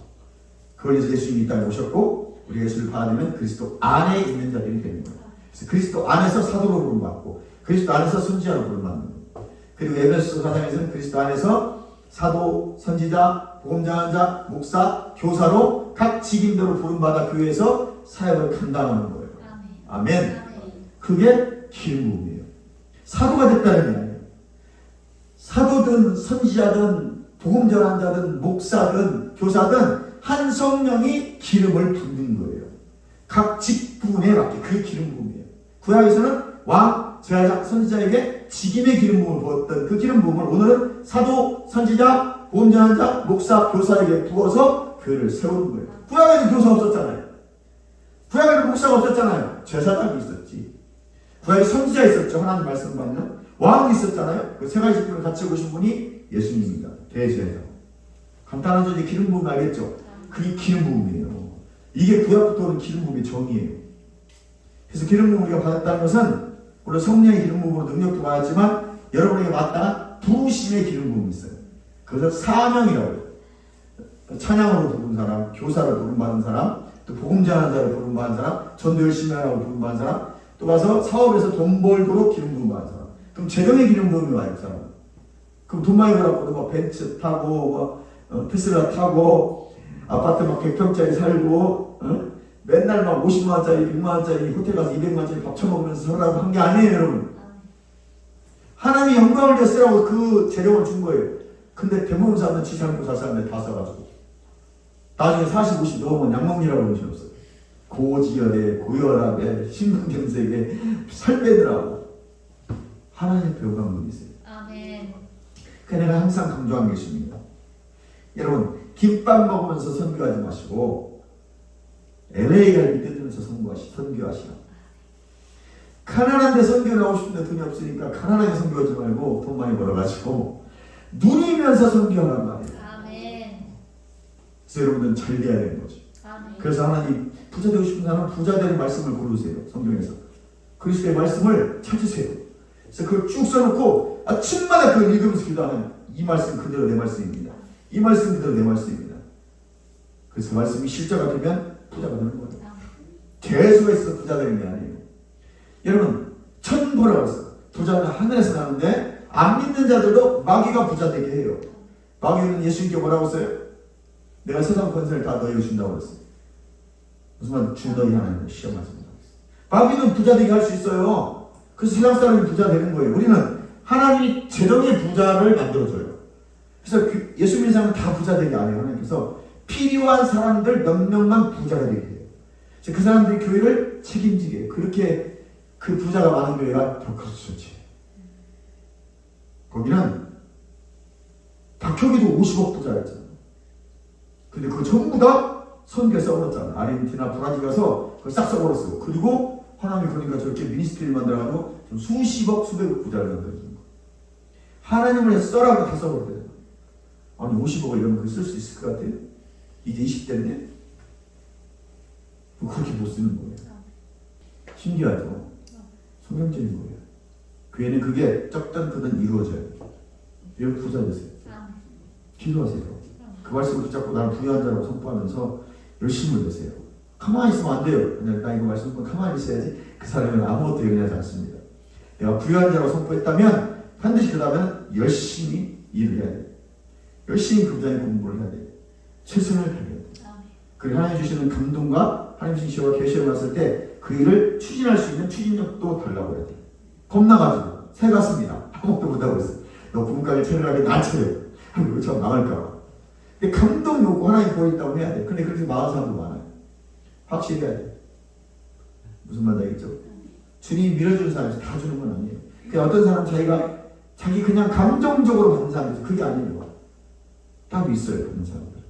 그걸 위해서 예수님이 이 땅에 오셨고 우리 예수를 받으면 그리스도 안에 있는 자들이 되는 거예요. 그래서 그리스도 안에서 사도로 부름받고 그리스도 안에서 선지자로 부름받는 거예요. 그리고 에베소 4장에서는 그리스도 안에서 사도, 선지자, 복음장한 목사, 교사로 각 직임대로 부름받아 교회에서 사역을 감당하는 거예요. 아멘. 그게 기름 부음이에요. 사도가 됐다는 게 아니에요. 사도든 선지자든 복음전한 자든 목사든 교사든 한 성령이 기름을 붓는 거예요. 각 직분에 맞게 그게 기름 부음이에요. 구약에서는 왕, 제사장, 선지자에게 직임의 기름 부음을 부었던 그 기름 부음을 오늘은 사도, 선지자, 복음전한 자, 목사, 교사에게 부어서 교회를 세우는 거예요. 구약에는 교사 없었잖아요. 구약에는 목사가 없었잖아요. 제사장이 있었지. 구약에 선지자 있었죠. 하나님 말씀 받는 왕이 있었잖아요. 그 세 가지 직분을 같이 오신 분이 예수님입니다. 대제사장. 간단하죠. 이제 기름 부음 알겠죠? 그게 기름 부음이에요. 이게 구약부터 오는 기름 부음의 정의예요. 그래서 기름 부음을 우리가 받았다는 것은 물론 성령의 기름 부음으로 능력도 받았지만 여러분에게 마땅한 부르심의 기름 부음이 있어요. 그것을 사명이라고 해요. 찬양으로 부른 사람, 교사로 부름받은 사람, 또 복음 전하는 자로 부름받은 사람, 전도 열심히 하라고 부름받은 사람, 또 가서 사업에서 돈 벌도록 기름 부음 받은 사람. 그럼 재정의 기름 부음이 와요, 그 사람. 그럼 돈 많이 벌었거든. 뭐 벤츠 타고, 테슬라 타고, 아파트 막 100평짜리 살고, 맨날 막 50만원짜리, 100만원짜리 호텔 가서 200만원짜리 밥 처먹으면서 살라고 한 게 아니에요, 여러분. 하나님이 영광을 위해 쓰라고 그 재력을 준 거예요. 근데 대부분 사람은 지 삶고 잘 사는데 다 써가지고 나중에 40, 50 넘으면 양먹니라고 정신 없어요. 고지혈에 고혈압에 심근경색에 살 빼느라고. 하나님 배우가 분이 있어요. 아멘. 그 내가 항상 강조한 것입니다. 여러분 김밥 먹으면서 선교하지 마시고 LA 갈비 뜯으면서 선교하시라. 가난한 데 선교 나오고 싶은데 돈이 없으니까 가난하게 선교하지 말고 돈 많이 벌어가지고 누리면서 선교하란 말이에요. 아멘. 그래서 여러분들은 잘 돼야 되는 거죠. 아멘. 그래서 하나님 부자 되고 싶은 사람은 부자 되는 말씀을 고르세요. 성경에서 그리스도의 말씀을 찾으세요. 그래서 그걸 쭉 써놓고 아침마다 그걸 읽으면서 기도하면 이 말씀 그대로 내 말씀입니다. 이 말씀 그대로 내 말씀입니다. 그래서 그 말씀이 실제가 되면 부자가 되는 거예요. 재수가 있어서 부자 되는 게 아니에요. 여러분 천부라고 했어. 부자는 하늘에서 나는데 안 믿는 자들도 마귀가 부자 되게 해요. 마귀는 예수님께 뭐라고 했어요? 내가 세상 권세를 다 너희에게 준다고 했어요. 무슨 말? 주 너희 하나님을 시험하지 못하겠어. 마귀는 부자 되게 할 수 있어요. 그래서 세상 사람이 부자 되는 거예요. 우리는 하나님이 재정의 부자를 만들어줘요. 그래서 예수 믿는 사람은 다 부자 되게 안 해요. 하나님께서 필요한 사람들 몇 명만 부자가 되게 해요. 그 사람들이 교회를 책임지게 해요. 그렇게 그 부자가 많은 교회가 더 크리스천지. 거기는 박혁이도 50억 부자였잖아. 근데 그거 전부 다 선교에 써버렸잖아. 아르헨티나, 브라질 가서 그걸 싹 써버렸어. 그리고 하나님이 그러니까 저렇게 미니스트리를 만들어가지고 수십억, 수백억 부자를 만들어주는 거야. 하나님을 해서 써라고 다 써버렸대. 아니 50억을 이러면 그걸 쓸 수 있을 것 같아요? 이제 20대인데? 그렇게 못 쓰는 거예요. 신기하죠? 성경적인 거예요. 교회는 그게 적든 크든 이루어져요. 여러분 부자 되세요. 기도하세요. 그 말씀을 붙잡고 나는 부유한 자라고 선포하면서 열심히 되세요. 가만히 있으면 안 돼요. 그냥 나 이거 말씀 듣고 가만히 있어야지. 그 사람은 아무것도 일어나지 않습니다. 내가 부유한 자라고 선포했다면 반드시 그 다음에는 열심히 일을 해야 돼요. 열심히 부자의 공부를 해야 돼요. 최선을 다해야 돼요. 그리고 하나님 주시는 감동과 하나님 주신 시와 계시를 봤을 때 그 일을 추진할 수 있는 추진력도 달라고 해야 돼요. 겁나가지고 새 같습니다. 아무것도 못하고 있어요. 너 부문까지 차려라게 나 차려. 그리고 저 망할까봐. 근데 감동이 없고 하나님 보여있다고 해야 돼. 근데 그렇게 망한 사람도 많아요. 확실히 해야 돼. 무슨 말인지 알겠죠? 주님이 밀어주는 사람이 다 주는 건 아니에요. 그냥 어떤 사람은 자기 그냥 감정적으로 받는 사람이죠. 그게 아니에요. 답이 있어요. 그런 사람들.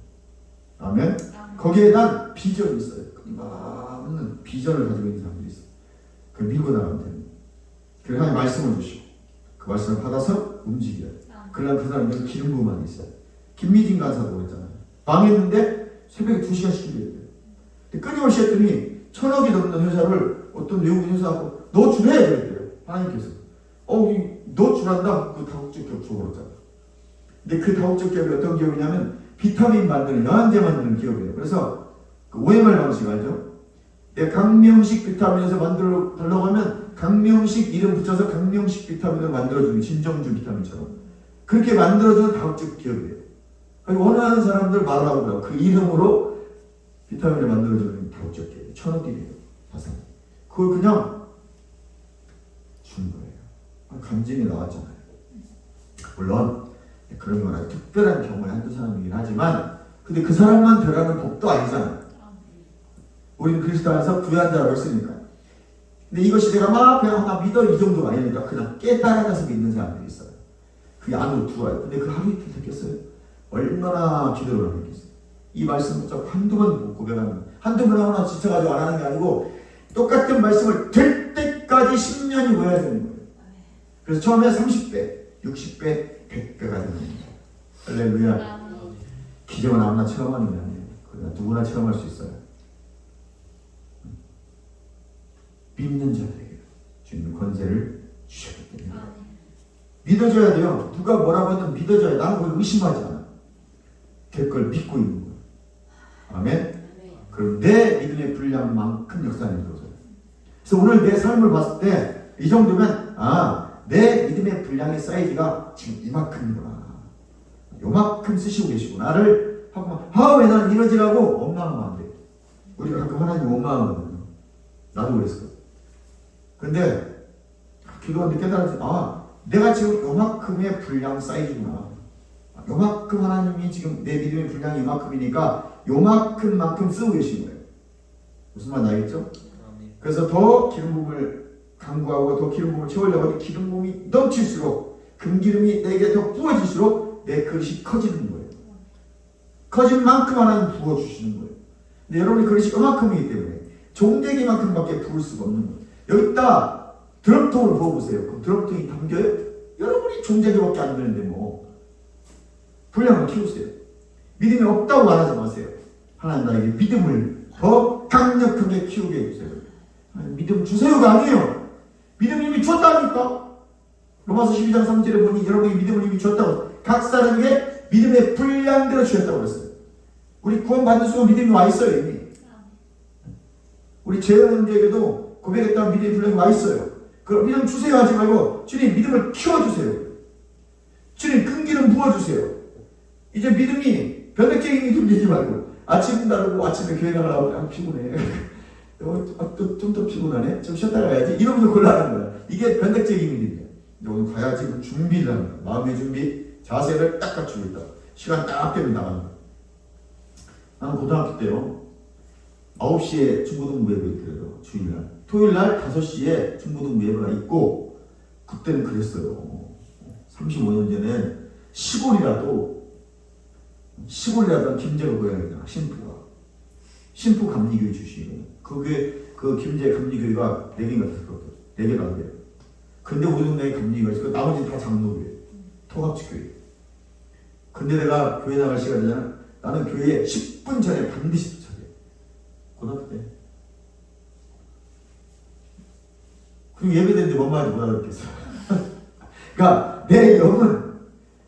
아멘? 거기에 대한 비전이 있어요. 많은 비전을 가지고 있는 사람들이 있어요. 그걸 밀고 나가면 됩니다. 그래서 하나님 말씀을 주시고 그 말씀을 받아서 움직여요. 그러나 그 사람들은 기름 부음만 있어요. 김미진 간사도 그랬잖아요. 망했는데 새벽에 2시간씩 기도해야 돼요. 근데 끊임없이 했더니 1,000억이 넘는 회사를 어떤 외국인 회사하고 너 주래! 그랬대요. 하나님께서. 너 주란다? 그 다국적 기업 줘버렸잖아요. 근데 그 다국적 기업이 어떤 기업이냐면 비타민 만드는, 영양제 만드는 기업이에요. 그래서 그 OMR 방식 알죠? 내가 강명식 비타민에서 만들려고 하면 강명식 이름 붙여서 강명식 비타민을 만들어주는 진정주 비타민처럼 그렇게 만들어주는 다국적 기업이에요. 원하는 사람들 말하고 그래요. 그 이름으로 비타민을 만들어주는 다국적 기업이에요. 1,000억이래요. 자산. 그걸 그냥 준 거예요. 간증이 나왔잖아요. 물론 그런 건 아주 특별한 경우에 한두 사람이긴 하지만 근데 그 사람만 되라는 법도 아니잖아요. 우리는 그리스도 안에서 부유한 자라고 했으니까. 근데 이것이 내가 막 그냥 나 믿어 이 정도가 아니니까 그냥 깨달아서 믿는 사람들이 있어요. 그게 안으로 들어와요. 근데 그 하루 이틀 됐겠어요? 얼마나 기도를 하겠어요. 이 말씀 붙잡고 한두 번 못 고백하는 한두 번 하거나 지쳐가지고 안 하는 게 아니고 똑같은 말씀을 될 때까지 10년이 모여야 되는 거예요. 그래서 처음에 30배, 60배, 100배가 되는 겁니다. 할렐루야. 기적은 아무나 체험하는 게 아니에요. 그러나 누구나 체험할 수 있어요. 믿는 자들에게 주님의 권세를 주셨기 때문에 믿어줘야 돼요. 누가 뭐라고 하든 믿어줘야 나는 그걸 의심하지 않아. 그걸 믿고 있는 거예요. 아멘. 그럼 내 믿음의 분량만큼 역사를 이루어져요. 그래서 오늘 내 삶을 봤을 때 이 정도면 내 믿음의 분량의 사이즈가 지금 이만큼이구나. 요만큼 쓰시고 계시구나를 하고 왜 나는 이러지라고 원망하면 안 돼. 우리가 가끔 하나님 원망하거든요. 나도 그랬어. 근데 기도하는데 깨달았지. 내가 지금 요만큼의 분량 사이즈구나. 요만큼 하나님이 지금 내 믿음의 분량이 요만큼이니까 요만큼만큼 쓰고 계신 거예요. 무슨 말인지 알겠죠? 그래서 더 기름 부음을 강구하고 더 기름 부음을 채우려고 하니 기름 부음이 넘칠수록 금기름이 내게 더 부어질수록 내 그릇이 커지는 거예요. 커진 만큼 하나님 부어주시는 거예요. 근데 여러분의 그릇이 요만큼이기 때문에 종대기만큼밖에 부을 수가 없는 거예요. 여기다 드럼통을 부어보세요. 그럼 드럼통이 담겨요? 여러분이 종대기밖에 안 되는데 뭐 분량을 키우세요. 믿음이 없다고 말하지 마세요. 하나님 나에게 믿음을 더 강력하게 키우게 해주세요. 믿음 주세요가 아니에요. 믿음 이미 줬다니까. 로마서 12장 3절에 보니 여러분이 믿음을 이미 줬다고. 각 사람에게 믿음의 분량대로 주셨다고 그랬어요. 우리 구원받는 순간 믿음이 와 있어요 이미. 우리 재혼자에게도 고백했다는 믿음의 분량이 와 있어요. 그럼 믿음 주세요 하지 말고 주님 믿음을 키워주세요. 주님 큰 기름 부어주세요. 이제 믿음이 변덕적인 믿음 되지 말고 아침 다르고 아침에 교회 나가려고 피곤해. 좀 더 피곤하네. 좀 쉬었다 가야지. 이러면서 곤란한 거야. 이게 변덕적인 믿음이야. 오늘 가야지 준비를 하는 거야. 마음의 준비, 자세를 딱 갖추고 있다. 시간 딱 되면 나가는 거야. 나는 고등학교 때요. 9시에 중고등부 예배 있더라고요. 주일날. 토요일날 5시에 중고등부 예배가 있고 그때는 그랬어요. 35년 전엔 시골이라도 김제가 고향이잖아. 신포 감리교회 출신이거든. 그 김제 감리교회가 4개인가 됐거든. 4개가 안 돼요. 근데 우리 동네에 감리교회가 있고 나머지는 다 장로교회, 통합지교회. 근데 내가 교회 나갈 시간이잖아. 나는 교회에 10분 전에 반드시 도착해. 고등학교 때. 그리고 예배되는데 뭔 말인지 못 알아듣겠어. 그러니까 내 영은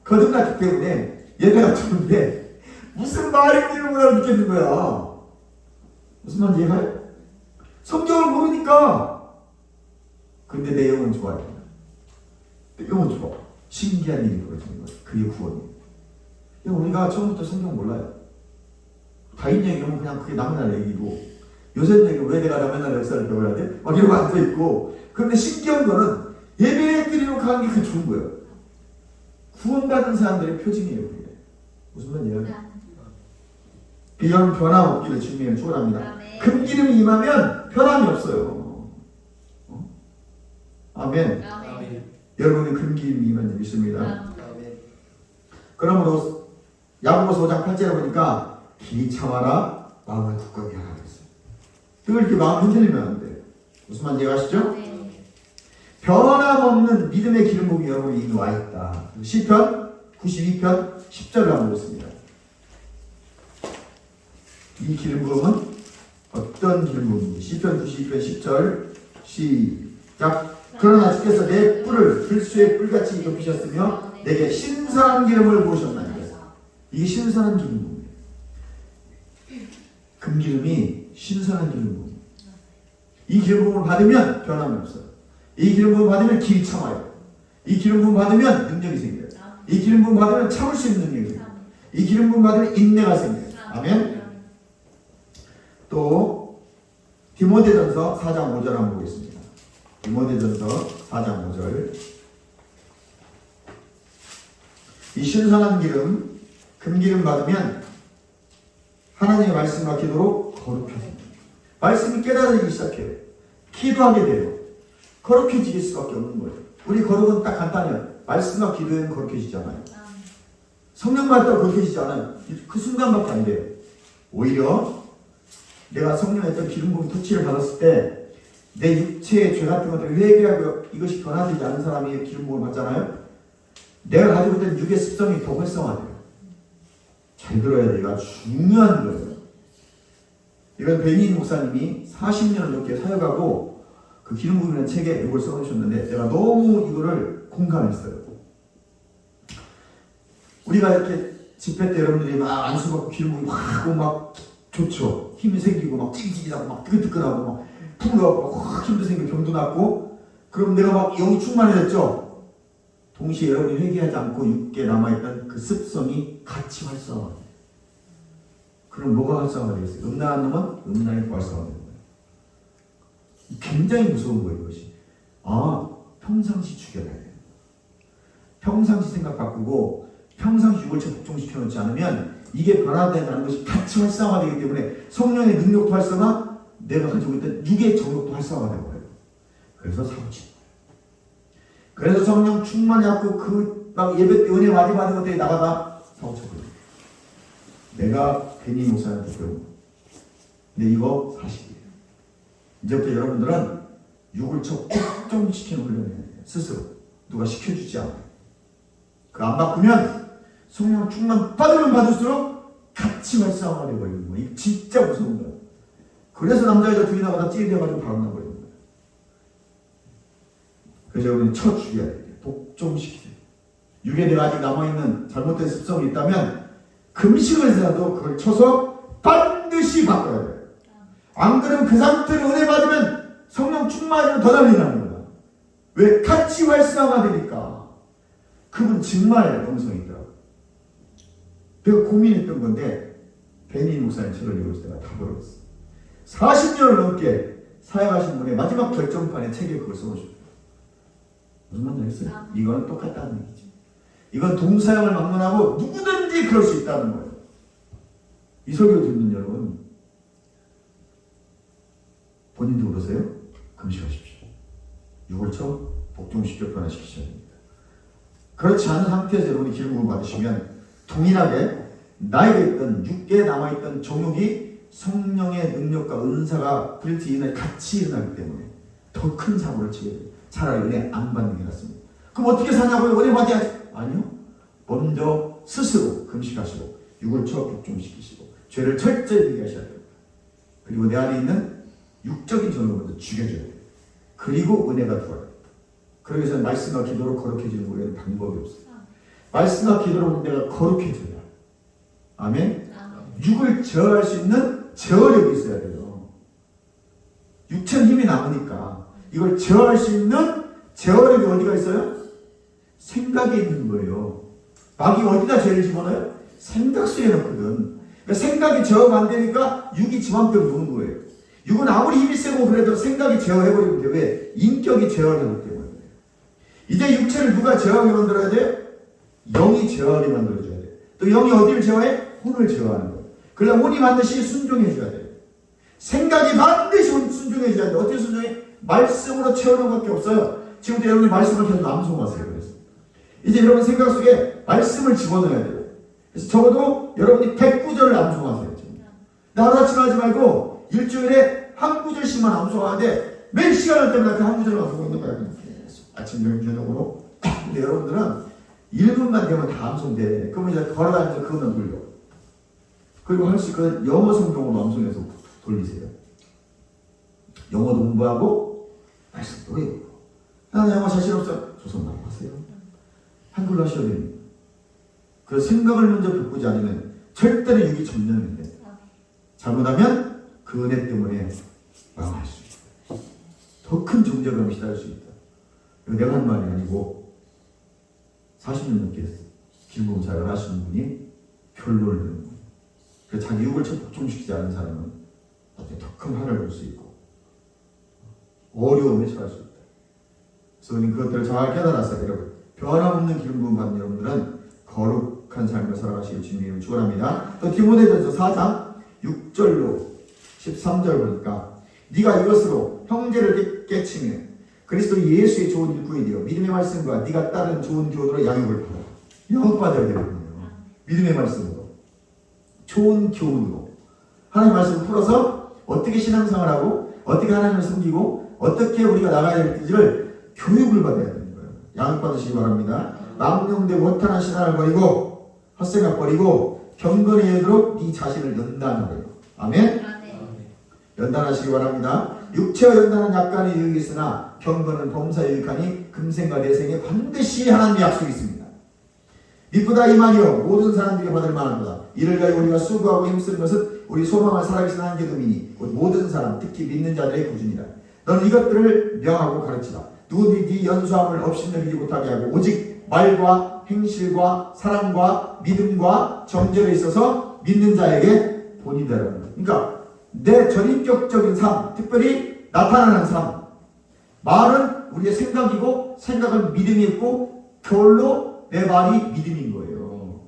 거듭났기 때문에 예배가 좋은데 무슨 말인지를 못 알아듣겠는 거야. 무슨 말인지 이해가요? 성경을 모르니까. 근데 내 영은 좋아요. 내 영은 좋아. 신기한 일이 벌어지는 거야. 그게 구원이에요. 우리가 처음부터 성경 몰라요. 다인 얘기하면 그냥 그게 남의 얘기고 요새 얘기 왜 내가 남의 나라 역사를 배워야 돼? 막 이러고 앉아있고. 그런데 신기한 거는 예배 드리러 가는 게 그 좋은 거예요. 구원받은 사람들의 표징이에요. 그게. 무슨 말이에요? 비형 변함없기를 주님의 축원합니다. 금기름이 임하면 변함이 없어요. 아멘. 여러분의 금기름이 임한 줄 믿습니다. 그러므로 야고보서 5장 8절에 보니까 길이 참아라 마음을 굳건히 하라 그랬어요. 이렇게 마음 흔들리면 안 돼요. 무슨 말인지 아시죠? 변함없는 믿음의 기름 부음이 여러분이 이미 와 있다. 시편 92편 10절을 한번 보겠습니다. 이 기름 부음은 어떤 기름 부음인지. 시편 92편 10절 시작. 그러나 주께서 내 뿔을 들수의 뿔같이 덮으셨으며 내게 신선한 기름을 부으셨나이다. 이게 신선한 기름 부음이에요. 금기름이 신선한 기름 부음. 이 기름 부음을 받으면 변함이 없어요. 이 기름 부음 받으면 길이 참아요. 이 기름 부음 받으면 능력이 생겨요. 이 기름 부음 받으면 참을 수 있는 능력이 생겨요. 이 기름 부음 받으면 인내가 생겨요. 아멘. 또 디모데전서 4장 5절 한번 보겠습니다. 디모데전서 4장 5절. 이 신선한 기름, 금기름 받으면 하나님의 말씀과 기도로 거룩해집니다. 말씀이 깨달아지기 시작해요. 기도하게 돼요. 거룩해질 수밖에 없는 거예요. 우리 거룩은 딱 간단해요. 말씀과 기도에는 거룩해지지 않아요. 성령 받았다고 거룩해지지 않아요. 그 순간밖에 안 돼요. 오히려 내가 성령의 어떤 기름 부음 터치를 받았을 때 내 육체의 죄 같은 것들을 회개하고 이것이 변화되지 않은 사람이 기름 부음을 받잖아요. 내가 가지고 있던 육의 습성이 더 활성화돼요. 잘 들어야 돼요. 이거 중요한 거예요. 이건 베니인 목사님이 40년을 넘게 사역하고 그 기름 부음이라는 책에 이걸 써놓으셨는데 제가 너무 이거를 공감했어요. 우리가 이렇게 집회 때 여러분들이 막 안수받고 기름 부음이 막 하고 막 좋죠. 힘이 생기고 막 찌기찌기하고 막 뜨끈뜨끈하고 막 풀어갖고 확 힘도 생기고 병도 낫고 그럼 내가 막 영이 충만해졌죠. 동시에 여러분이 회개하지 않고 육게 남아있던 그 습성이 같이 활성화돼요. 그럼 뭐가 활성화되겠어요? 음란한 놈은 음란이 활성화되는 거예요. 굉장히 무서운 거예요. 이것이. 평상시 죽여야 돼요. 평상시 생각 바꾸고 평상시 육을체 복종시켜 놓지 않으면 이게 변화된다는 것이 같이 활성화되기 때문에 성령의 능력도 활성화, 내가 가지고 있던 육의 정욕도 활성화가 되고요. 그래서 사고치. 그래서 성령 충만해갖고 그 막 예배 때 은혜 많이 받은 것들이 나가다 사고쳐버려요. 내가 괜히 목사한테 배운. 근데 이거 사실이에요. 이제부터 여러분들은 육을 복종시키는 훈련을 해야 돼요. 스스로. 누가 시켜주지 않아요. 그 안 바꾸면 성령 충만 받으면 받을수록 같이 활성화가 되어버리는 거예요. 이게 진짜 무서운 거예요. 그래서 남자애들 둘이 나가다 찌르려가지고 바로 나버리는 거예요. 그래서 여러분이 쳐 죽여야 돼요. 복종시키세요. 육에 내가 아직 남아있는 잘못된 습성이 있다면 금식을해서라도 그걸 쳐서 반드시 바꿔야 돼요. 안 그러면 그 상태로 은혜 받으면 성령 충만하면 더 달리는 거야. 왜? 같이 활성화가 되니까. 그분 정말 영성이 있더라고요. 내가 고민했던 건데 베니 목사님 책을 읽을 때가 다 벌었어. 40년을 넘게 사역하신 분의 마지막 결정판에 책에 그걸 써놓으셨어요. 무슨 말인지 알겠어요? 이거는 똑같다는 얘기죠. 이건 동사형을 막론하고 누구든지 그럴 수 있다는 거예요. 이 설교 듣는 여러분, 본인도 그러세요? 금식하십시오. 육을쳐 복종시켜 변화시키셔야 됩니다. 그렇지 않은 상태에서 여러분이 기름부음을 받으시면 동일하게 나에게 있던 육계에 남아있던 정욕이 성령의 능력과 은사가 불일치인에 같이 일어나기 때문에 더 큰 사고를 치게 돼요. 차라리 은혜 안 받는 게 낫습니다. 그럼 어떻게 사냐고요? 은혜 받아야지. 아니요. 먼저 스스로 금식하시고 육을쳐 복종시키시고 죄를 철저히 회개하셔야 돼요. 그리고 내 안에 있는 육적인 정욕을 먼저 죽여줘야 돼요. 그리고 은혜가 들어와요. 그러기 위해서 말씀과 기도로 거룩해지는 외에는 방법이 없어요. 말씀과 기도로 내가 거룩해져야. 아멘. 육을 제어할 수 있는 제어력이 있어야 돼요. 육체는 힘이 남으니까 이걸 제어할 수 있는 제어력이 어디가 있어요? 생각에 있는 거예요. 마귀 어디다 죄를 집어넣어요? 생각 속에 넣거든. 그러니까 생각이 제어가 안 되니까 육이 지 맘대로 노는 거예요. 육은 아무리 힘이 세고 그래도 생각이 제어해버리면 돼. 왜? 인격이 제어를 하기 때문에. 이제 육체를 누가 제어하게 만들어야 돼요? 영이 제어하게 만들어줘야 돼요. 또 영이 어디를 제어해? 혼을 제어하는 거예요. 그러려면 혼이 반드시 순종해줘야 돼요. 생각이 반드시 순종해줘야 돼요. 어떻게 순종해? 말씀으로 채우는 것밖에 없어요. 지금도 여러분이 말씀을 계속 암송하세요. 그래서 이제 여러분 생각 속에 말씀을 집어넣어야 돼요. 그래서 적어도 여러분이 109절을 암송하세요. 지금. 하루아침에 하지 말고 일주일에 한 구절씩만 암송하는데 몇 시간을 때마다 그 한 구절을 암송하고 있는 거예요. 아침 저녁으로. 근데 여러분들은 1분만 되면 다 암송돼. 그러면 이제 걸어다니면서 그것만 돌려. 그리고 할 수 있거든. 영어 성경으로 암송해서 돌리세요. 영어도 공부하고 말씀도 외우고. 나는 영어 자신 없어. 조선만 하세요. 한글로 하셔야 됩니다. 그 생각을 먼저 바꾸지 않으면 절대로 육이 점령인데 잘못하면 그 은혜 때문에 망할 수 있다. 더 큰 존재감이 시달릴 수 있다. 이거 내가 한 말이 아니고 40년 넘게 기름부음 사역을 하시는 분이 결론을 내는 거예요. 그래서 자기 육을 복종시키지 않은 사람은 나중에 더 큰 화를 볼 수 있고 어려움에 처할 수 있다. 그래서 우리는 그것들을 잘 깨달았어요. 여러분 변함없는 기름부음 받는 여러분들은 거룩한 삶을 살아가시길 주님의 이름으로 축원합니다. 또 디모데전서 4장 6절로 13절 보니까 네가 이것으로 형제를 깨치며 그리스도 예수의 좋은 일꾼이 되어 믿음의 말씀과 네가 따른 좋은 교훈으로 양육을 받아. 양육받아야 되거든요. 믿음의 말씀으로. 좋은 교훈으로. 하나님의 말씀을 풀어서 어떻게 신앙생활하고 어떻게 하나님을 섬기고 어떻게 우리가 나가야 될지를 교육을 받아야 되는 거예요. 양육받으시기 바랍니다. 망령되고 허탄한 신앙을 버리고 헛생각 버리고 경건에 이르도록 네 자신을 연단하래요. 아멘? 연단하시기 바랍니다. 육체와 연단은 약간의 유익이 있으나 경건은 범사에 유익하니 금생과 내생에 반드시 하나님의 약속이 있습니다. 미쁘다 이만이요 모든 사람들에게 받을 만하도다. 이를 위하여 우리가 수고하고 힘쓰는 것은 우리 소망을 살아계신 하나님께 돔이니 모든 사람 특히 믿는 자들의 구준이다. 너는 이것들을 명하고 가르치라. 누구든지 네 연수함을 업신여기지 못하게 하고 오직 말과 행실과 사랑과 믿음과 정절에 있어서 믿는 자에게 본이 되라. 그러니까 내 전인격적인 삶, 특별히 나타나는 삶. 말은 우리의 생각이고 생각은 믿음이 있고 결로 내 말이 믿음인 거예요.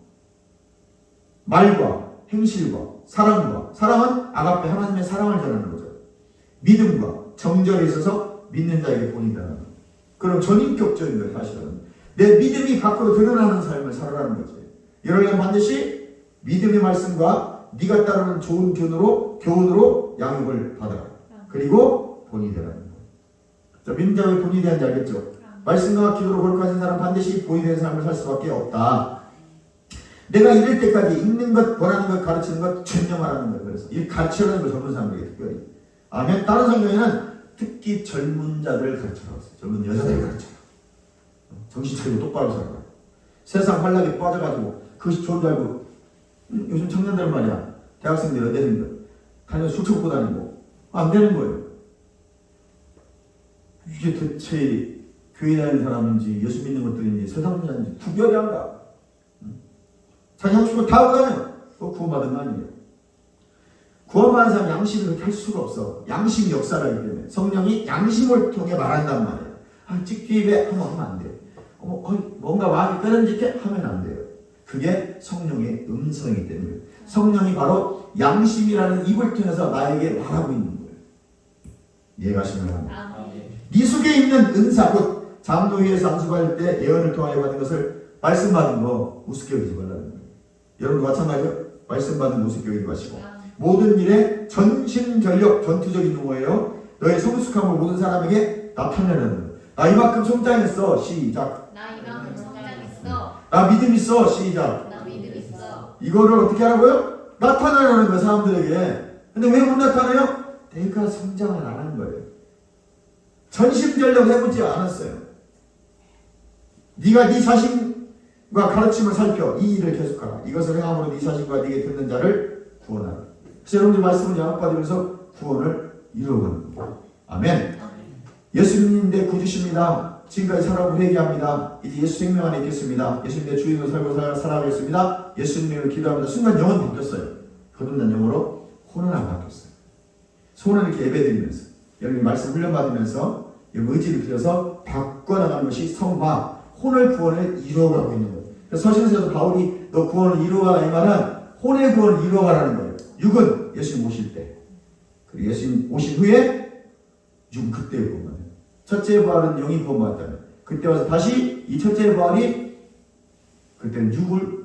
말과 행실과 사랑과, 사랑은 아가페 하나님의 사랑을 전하는 거죠. 믿음과 정절에 있어서 믿는 자에게 본이 되는 거. 그럼 전인격적인 거예요. 사실은 내 믿음이 밖으로 드러나는 삶을 살아가는 거지. 이러려면 반드시 믿음의 말씀과 네가 따르는 좋은 교훈으로 양육을 받아라. 그리고 본이 되라는 거예요. 자, 믿는 자가 본이 되는지 알겠죠? 말씀과 기도로 거룩하신 사람 반드시 본이 되는 삶을 살 수밖에 없다. 내가 이럴 때까지 읽는 것, 권하는 것, 가르치는 것 전념하라는 거예요. 그래서 이 가르치라는 걸 젊은 사람들에게 특별히. 아멘. 다른 성경에는 특히 젊은 자들을 가르쳐라고 했어요. 젊은 여자들을 가르쳐라. 정신 차리고 똑바로 살아라. 세상 활락에 빠져가지고 그것이 좋은 줄 알고 요즘 청년들 말이야. 대학생들, 여대생들 다니면서 술 처먹고 다니고 안 되는 거예요. 이게 대체 교회 다니는 사람인지 예수 믿는 것들인지 세상 사람인지 구별이 안 가. 자기 하고 싶은 거 다 하고 다녀. 그거 구원받은 거 아니에요. 구원받은 사람 양심을 그렇게 할 수가 없어. 양심이 역사를 하기 때문에 성령이 양심을 통해 말한단 말이에요. 찍기 입에 하면 안 돼요. 뭔가 마음이 끄덕이게 하면 안 돼요. 그게 성령의 음성이기 때문에 성령이 바로 양심이라는 입을 통해서 나에게 말하고 있는 거예요. 이해가시나요? 네 속에 있는 은사, 곧 장로위에서 안수받을 때 예언을 통하여 받은 것을 말씀 받은 거 우습게 여기지 말라는 거예요. 여러분도 마찬가지로 말씀 받은 거 우습게 여기지 마시고 모든 일에 전심전력 전투적인 용어예요. 너의 성숙함을 모든 사람에게 나타내라는 거예요. 나 이만큼 성장했어. 시작. 나 이만큼 성장했어. 나 믿음 있어. 시작. 나 믿음 있어. 이거를 어떻게 하라고요? 나타내라는 거예요. 사람들에게. 근데 왜 못 나타내요? 내가 성장을 안 하는 거예요. 전심전력 해보지 않았어요. 네가 네 자신과 가르침을 살펴 이 일을 계속하라. 이것을 행함으로 네 자신과 네게 듣는 자를 구원하라. 그래서 여러분들 말씀을 양육받으면서 구원을 이루어가는 거예요. 아멘. 예수님 내 구주십니다. 지금까지 살아오고 회개합니다. 이제 예수 생명 안에 있겠습니다. 예수님 내 주인으로 살고 살아가겠습니다. 예수님을 기도합니다. 순간 영은 바뀌었어요. 거듭난 영으로 혼은 안 바뀌었어요. 손을 이렇게 예배드리면서 여러분 말씀 훈련받으면서 여러분 의지를 들여서 바꿔나가는 것이 성화, 혼을 구원을 이루어가고 있는 거예요. 그래서 서신서에서 바울이 너 구원을 이루어가라 이 말은 혼의 구원을 이루어가라는 거예요. 육은 예수님 오실 때, 그리고 예수님 오신 후에 육은 그때의 구원만. 첫째 부활은 영이 구원받았다면 그때 와서 다시 이 첫째 부활이 그때는 육을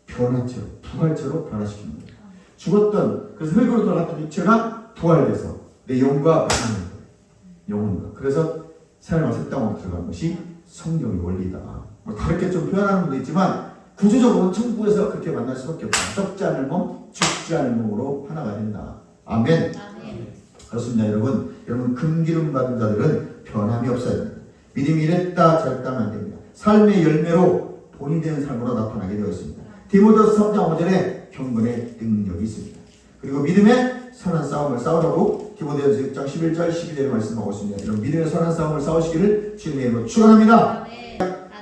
변화체로 부활체로 변화시키는 거예요. 죽었던 그래서 흙으로 돌아갔던 육체가 부활돼서 내 영과 만나는 거예요. 영혼과. 그래서 삶과 새 땅으로 들어간 것이 성경의 원리다. 뭐 다르게 좀 표현하는 분도 있지만 구조적으로는 천국에서 그렇게 만날 수밖에 없다. 썩지 않을 몸, 죽지 않을 몸으로 하나가 된다. 아멘. 그렇습니다. 여러분 금기름 받은 자들은 변함이 없어야 됩니다. 믿음이 이랬다 저랬다 하면 안 됩니다. 삶의 열매로 본이 되는 삶으로 나타나게 되었습니다. 디모데후서 3장 5절에 경건의 능력이 있습니다. 그리고 믿음의 선한 싸움을 싸우라고 디모데후서 6장 11절 12절에 말씀하고 있습니다. 여러분 믿음의 선한 싸움을 싸우시기를 주님의 이름으로 축원합니다.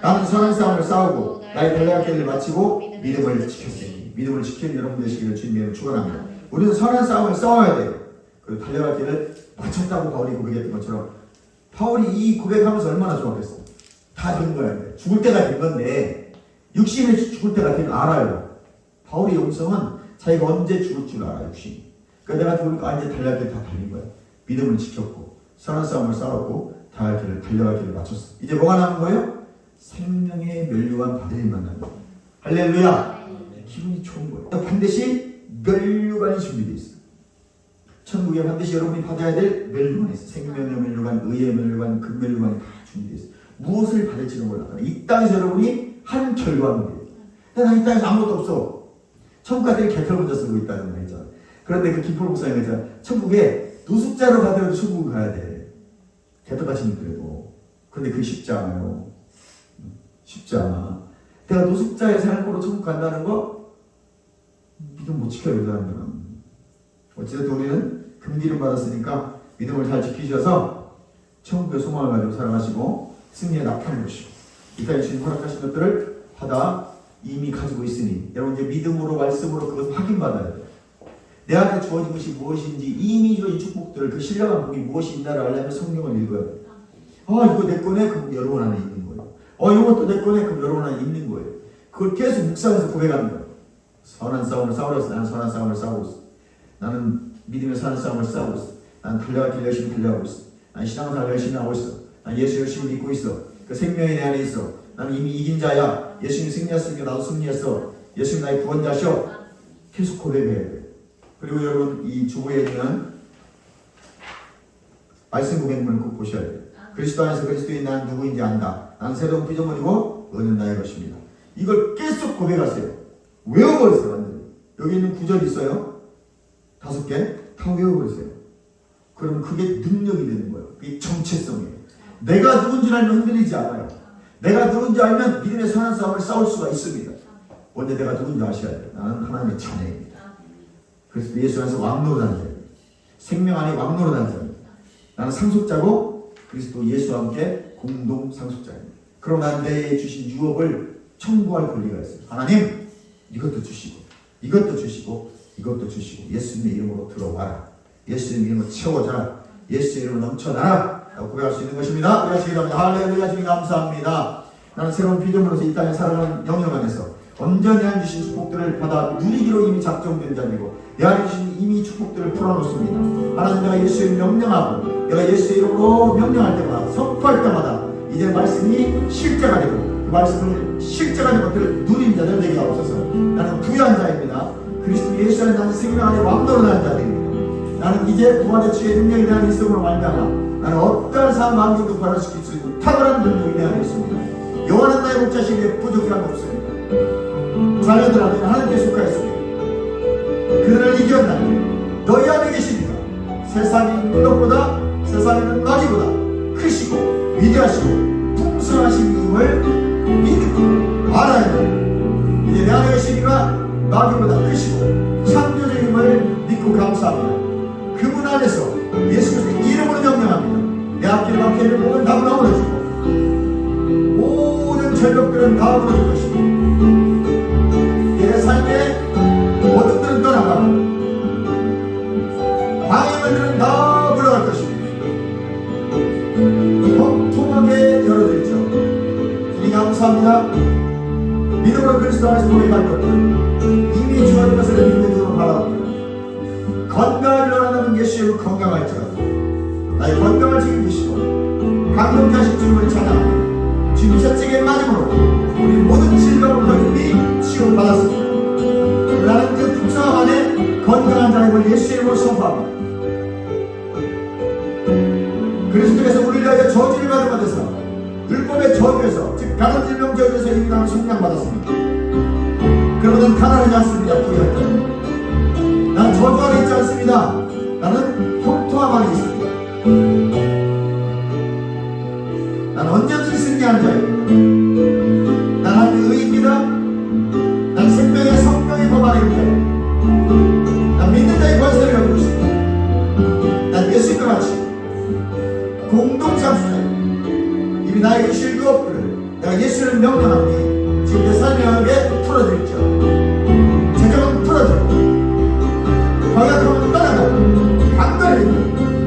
나는 선한 싸움을 싸우고 나의 달려갈 길을 마치고 믿음을 지켰으니 믿음을 지키는 여러분 되시기를 주님의 이름으로 축원합니다. 우리는 선한 싸움을 싸워야 돼요. 그리고 달려갈 길을 마쳤다고 바울이 고백했던 것처럼 바울이 이 고백하면서 얼마나 좋았겠어. 다 된 거야. 죽을 때가 된 건데 육신이 죽을 때가 된 걸 알아요. 바울의 영성은 자기가 언제 죽을 줄 알아요. 육신이. 그러니까 내가 죽으니까 이제 달려갈 길 다 달린 거야. 믿음을 지켰고 선한 싸움을 싸웠고 달려갈 길을 마쳤어. 이제 뭐가 남은 거예요? 생명의 멸류관 받을 일만 남은 거예요. 할렐루야. 기분이 좋은 거예요. 반드시 멸류관이 준비되어 있어요. 천국에 반드시 여러분이 받아야 될 멸류관이 있어요. 생명의 멸류관, 의의 멸류관, 금멸류관이 다 준비되어 있어요. 무엇을 받을지는 몰라. 이 땅에서 여러분이 한 결과물이에요. 나 이 땅에서 아무것도 없어. 천국 가더니 개털 먼저 쓰고 있다는 말 있잖아. 그런데 그 김포로 목사님 있잖아. 천국에 노숙자로 가더라도 천국을 가야 돼. 개털같이 그래도. 그런데 그게 쉽지 않아요. 쉽지 않아. 내가 노숙자의 삶으로 천국 간다는 거 믿음 못 지켜요. 그 사람들은. 어쨌든 우리는 금기름 받았으니까 믿음을 잘 지키셔서 천국의 소망을 가지고 살아가시고 승리에 나타내 보시고 이 땅에 주신 허락하신 것들을 받아 이미 가지고 있으니 여러분 이제 믿음으로 말씀으로 그것을 확인받아야 돼요. 내 안에 주어진 것이 무엇인지 이미 주어진 축복들을 그 신령한 복이 무엇이 있나를 알려면 성경을 읽어야 돼요. 이거 내 거네? 그럼 여러분 안에 있는 거예요. 이것도 내 거네? 그럼 여러분 안에 있는 거예요. 그걸 계속 묵상해서 고백하는 거예요. 선한 싸움을 싸우려 했어. 나는 선한 싸움을 싸우고 있어. 나는 믿음의 선한 싸움을 싸우고 있어. 나는 달려갈 길 열심히 달려가고 있어. 나는 신앙생활 열심히 하고 있어. 나는 예수 열심히 믿고 있어. 그 생명이 내 안에 있어. 나는 이미 이긴 자야. 예수님이 승리했으니까 나도 승리했어. 예수님 나의 구원자셔. 계속 고백해야 돼. 그리고 여러분 이 주보에 있는 말씀 고백문을 꼭 보셔야 돼요. 그리스도 안에서 그리스도인 나는 누구인지 안다. 나는 새로운 피조물이고 너는 나의 것입니다. 이걸 계속 고백하세요. 외워버리세요. 완전히. 여기 있는 구절이 있어요. 5개 다 외워버리세요. 그럼 그게 능력이 되는 거예요. 그게 정체성이에요. 내가 누군지 알면 흔들리지 않아요. 내가 누군지 알면 믿음의 선한 싸움을 싸울 수가 있습니다. 먼저 내가 누군지 아셔야 돼요. 나는 하나님의 자녀입니다. 그래서 예수 안에서 왕노릇하는 자입니다. 생명 안에 왕노릇하는 자입니다. 나는 상속자고 그리스도 예수와 함께 공동 상속자입니다. 그럼 난 내게 주신 유업을 청구할 권리가 있어요. 하나님 이것도 주시고 이것도 주시고 이것도 주시고 예수님의 이름으로 들어와라. 예수님의 이름으로 채워져라. 예수의 이름으로 넘쳐나라. 라고 고백할 수 있는 것입니다. 우리가 기도합니다. 할렐루야. 주님 감사합니다. 나는 새로운 피조물로서 이 땅에 살아가는 영역 안에서 온전히 한 주신 축복들을 받아 누리기로 이미 작정된 자이고 내 안에 주신 이미 축복들을 풀어놓습니다. 하나님 내가 예수의 명령하고 내가 예수의 이름으로 명령할 때마다 선포할 때마다 이제 말씀이 실제가 되고 그 말씀을 실제가 된 것들을 누린 자들 되게 하옵소서. 나는 부유한 자입니다. 그리스도 예수 안에 나는 생명 안에 왕노릇하는 자들입니다. 나는 이제 부활의 주의 능력에 대한 있음으로 말미암아 나는 어떠한 사람 마음도 부활시킬 수 있는 탁월한 능력이 내 안에 있습니다. 여호와는 나의 목자시기에 부족함이 없습니다. 자녀들아 너는 하나님께 속하였습니다. 그들을 이겼나니 너희 안에 계십니다. 세상에 있는 것보다 세상에 있는 마귀보다 크시고 위대하시고 풍성하신 이름을 믿고 알아야 돼. 이제 내 안에 계시니까 마귀보다 크시고 창조주님을 믿고 감사합니다. 그분 안에서 예수 그리스도의 이름으로 명령합니다. 내 앞길 막히는 목은 다 무너뜨리고 모든 절벽들은 다 무너질 것이고 내 삶의 모든 들은 떠나가고 방해물들은 다 물러갈 것입니다. 통통하게 열어드리죠. 주님 감사합니다. 믿음으로 그리스도 안에서 고백할 것들 이미 주어진 것을 믿는 눈으로 바라봅니다. 건강을 원하는 예수의 건강할지라도 나의 건강을 책임지시고 강력히 하신 주님을 찬양합니다. 주님 셋째의 맞음으로 우리 모든 질병으로부터 이미 치유받았습니다. 나는 그 풍성함 안에 건강한 자임을 예수의 이름으로 선포합니다. 그리스도께서 우리를 위하여 저주를 받은 것에서 율법의 저주에서 즉 다른 질병 저주에서 이미 나는 속량받았습니다. 그러면 가난하지 않습니다. 부유할 때 난 저주 안에 있지 않습니다. 나는 형통함 안에 있습니다. 나는 언제든지 승리하는 자입니다. 난 하나님의 의입니다. 난 생명의 성령의 법 안에 있습니다. 난 믿는 자의 권세를 가지고 있습니다. 난 예수님과 같이 공동상속자입니다. 이미 나에게 주실 그 업들을 내가 예수를 명령하니 지금 내 삶에 풀어드리죠. 죄정은 풀어드리고 허약함은 떠나고 강건해지고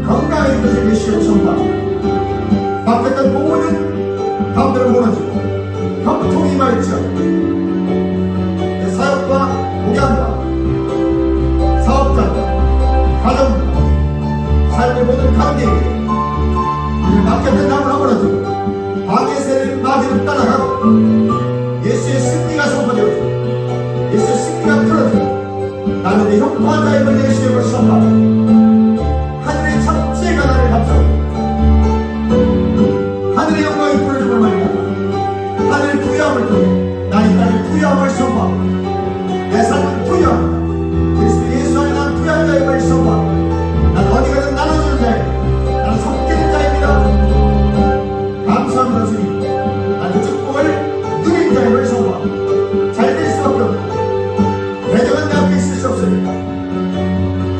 건강해진 것을 예수로 선포합니다. 맡겼던 모든 감들은 무너지고 형통이 말했죠. 내 사역과 목양과 사업자과 가정과 삶의 모든 관계에 맡겼던 나무는 무너지고 방해 세력의 마귀는 떠나가고 예수의 승리가 선포되어지고 예수의 승리가 풀어지고 나는 내 형통한 자임을 예수의 이름으로 선포합니다. 하늘의 참치가 나를 감싸고 하늘의 영광이 풀어짐을 말미암아 하늘의 부유함을 통해 나의 땅의 부유함을 선포합니다. 내 삶은 부유함이다. 그리스도 예수 안에 난 부유한 자임을 선포합니다. 난 어디 가든 나눠주는 자입니다. 나는 섬기는 자입니다. 감사합니다 주님. 나는 축복을 누리는 자임을 선포합니다. 잘 될 수밖에 없고 배정은 내 앞에 있을 수 없으니까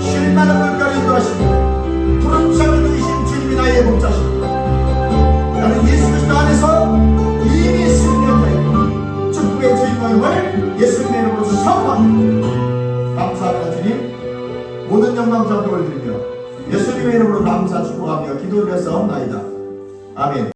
쉴 만한 물가를 인도하시고 푸른 창을 누이신 주님이 나의 목자시고 나는 예수 그리스도 안에서 이미 승리한 자이고 축복의 주인공을 예수님의 이름으로 선포합니다. 감사합니다 주님. 모든 영광 전복을 드리며 예수님의 이름으로 감사 축복하며 기도를 해서 나이다. 아멘.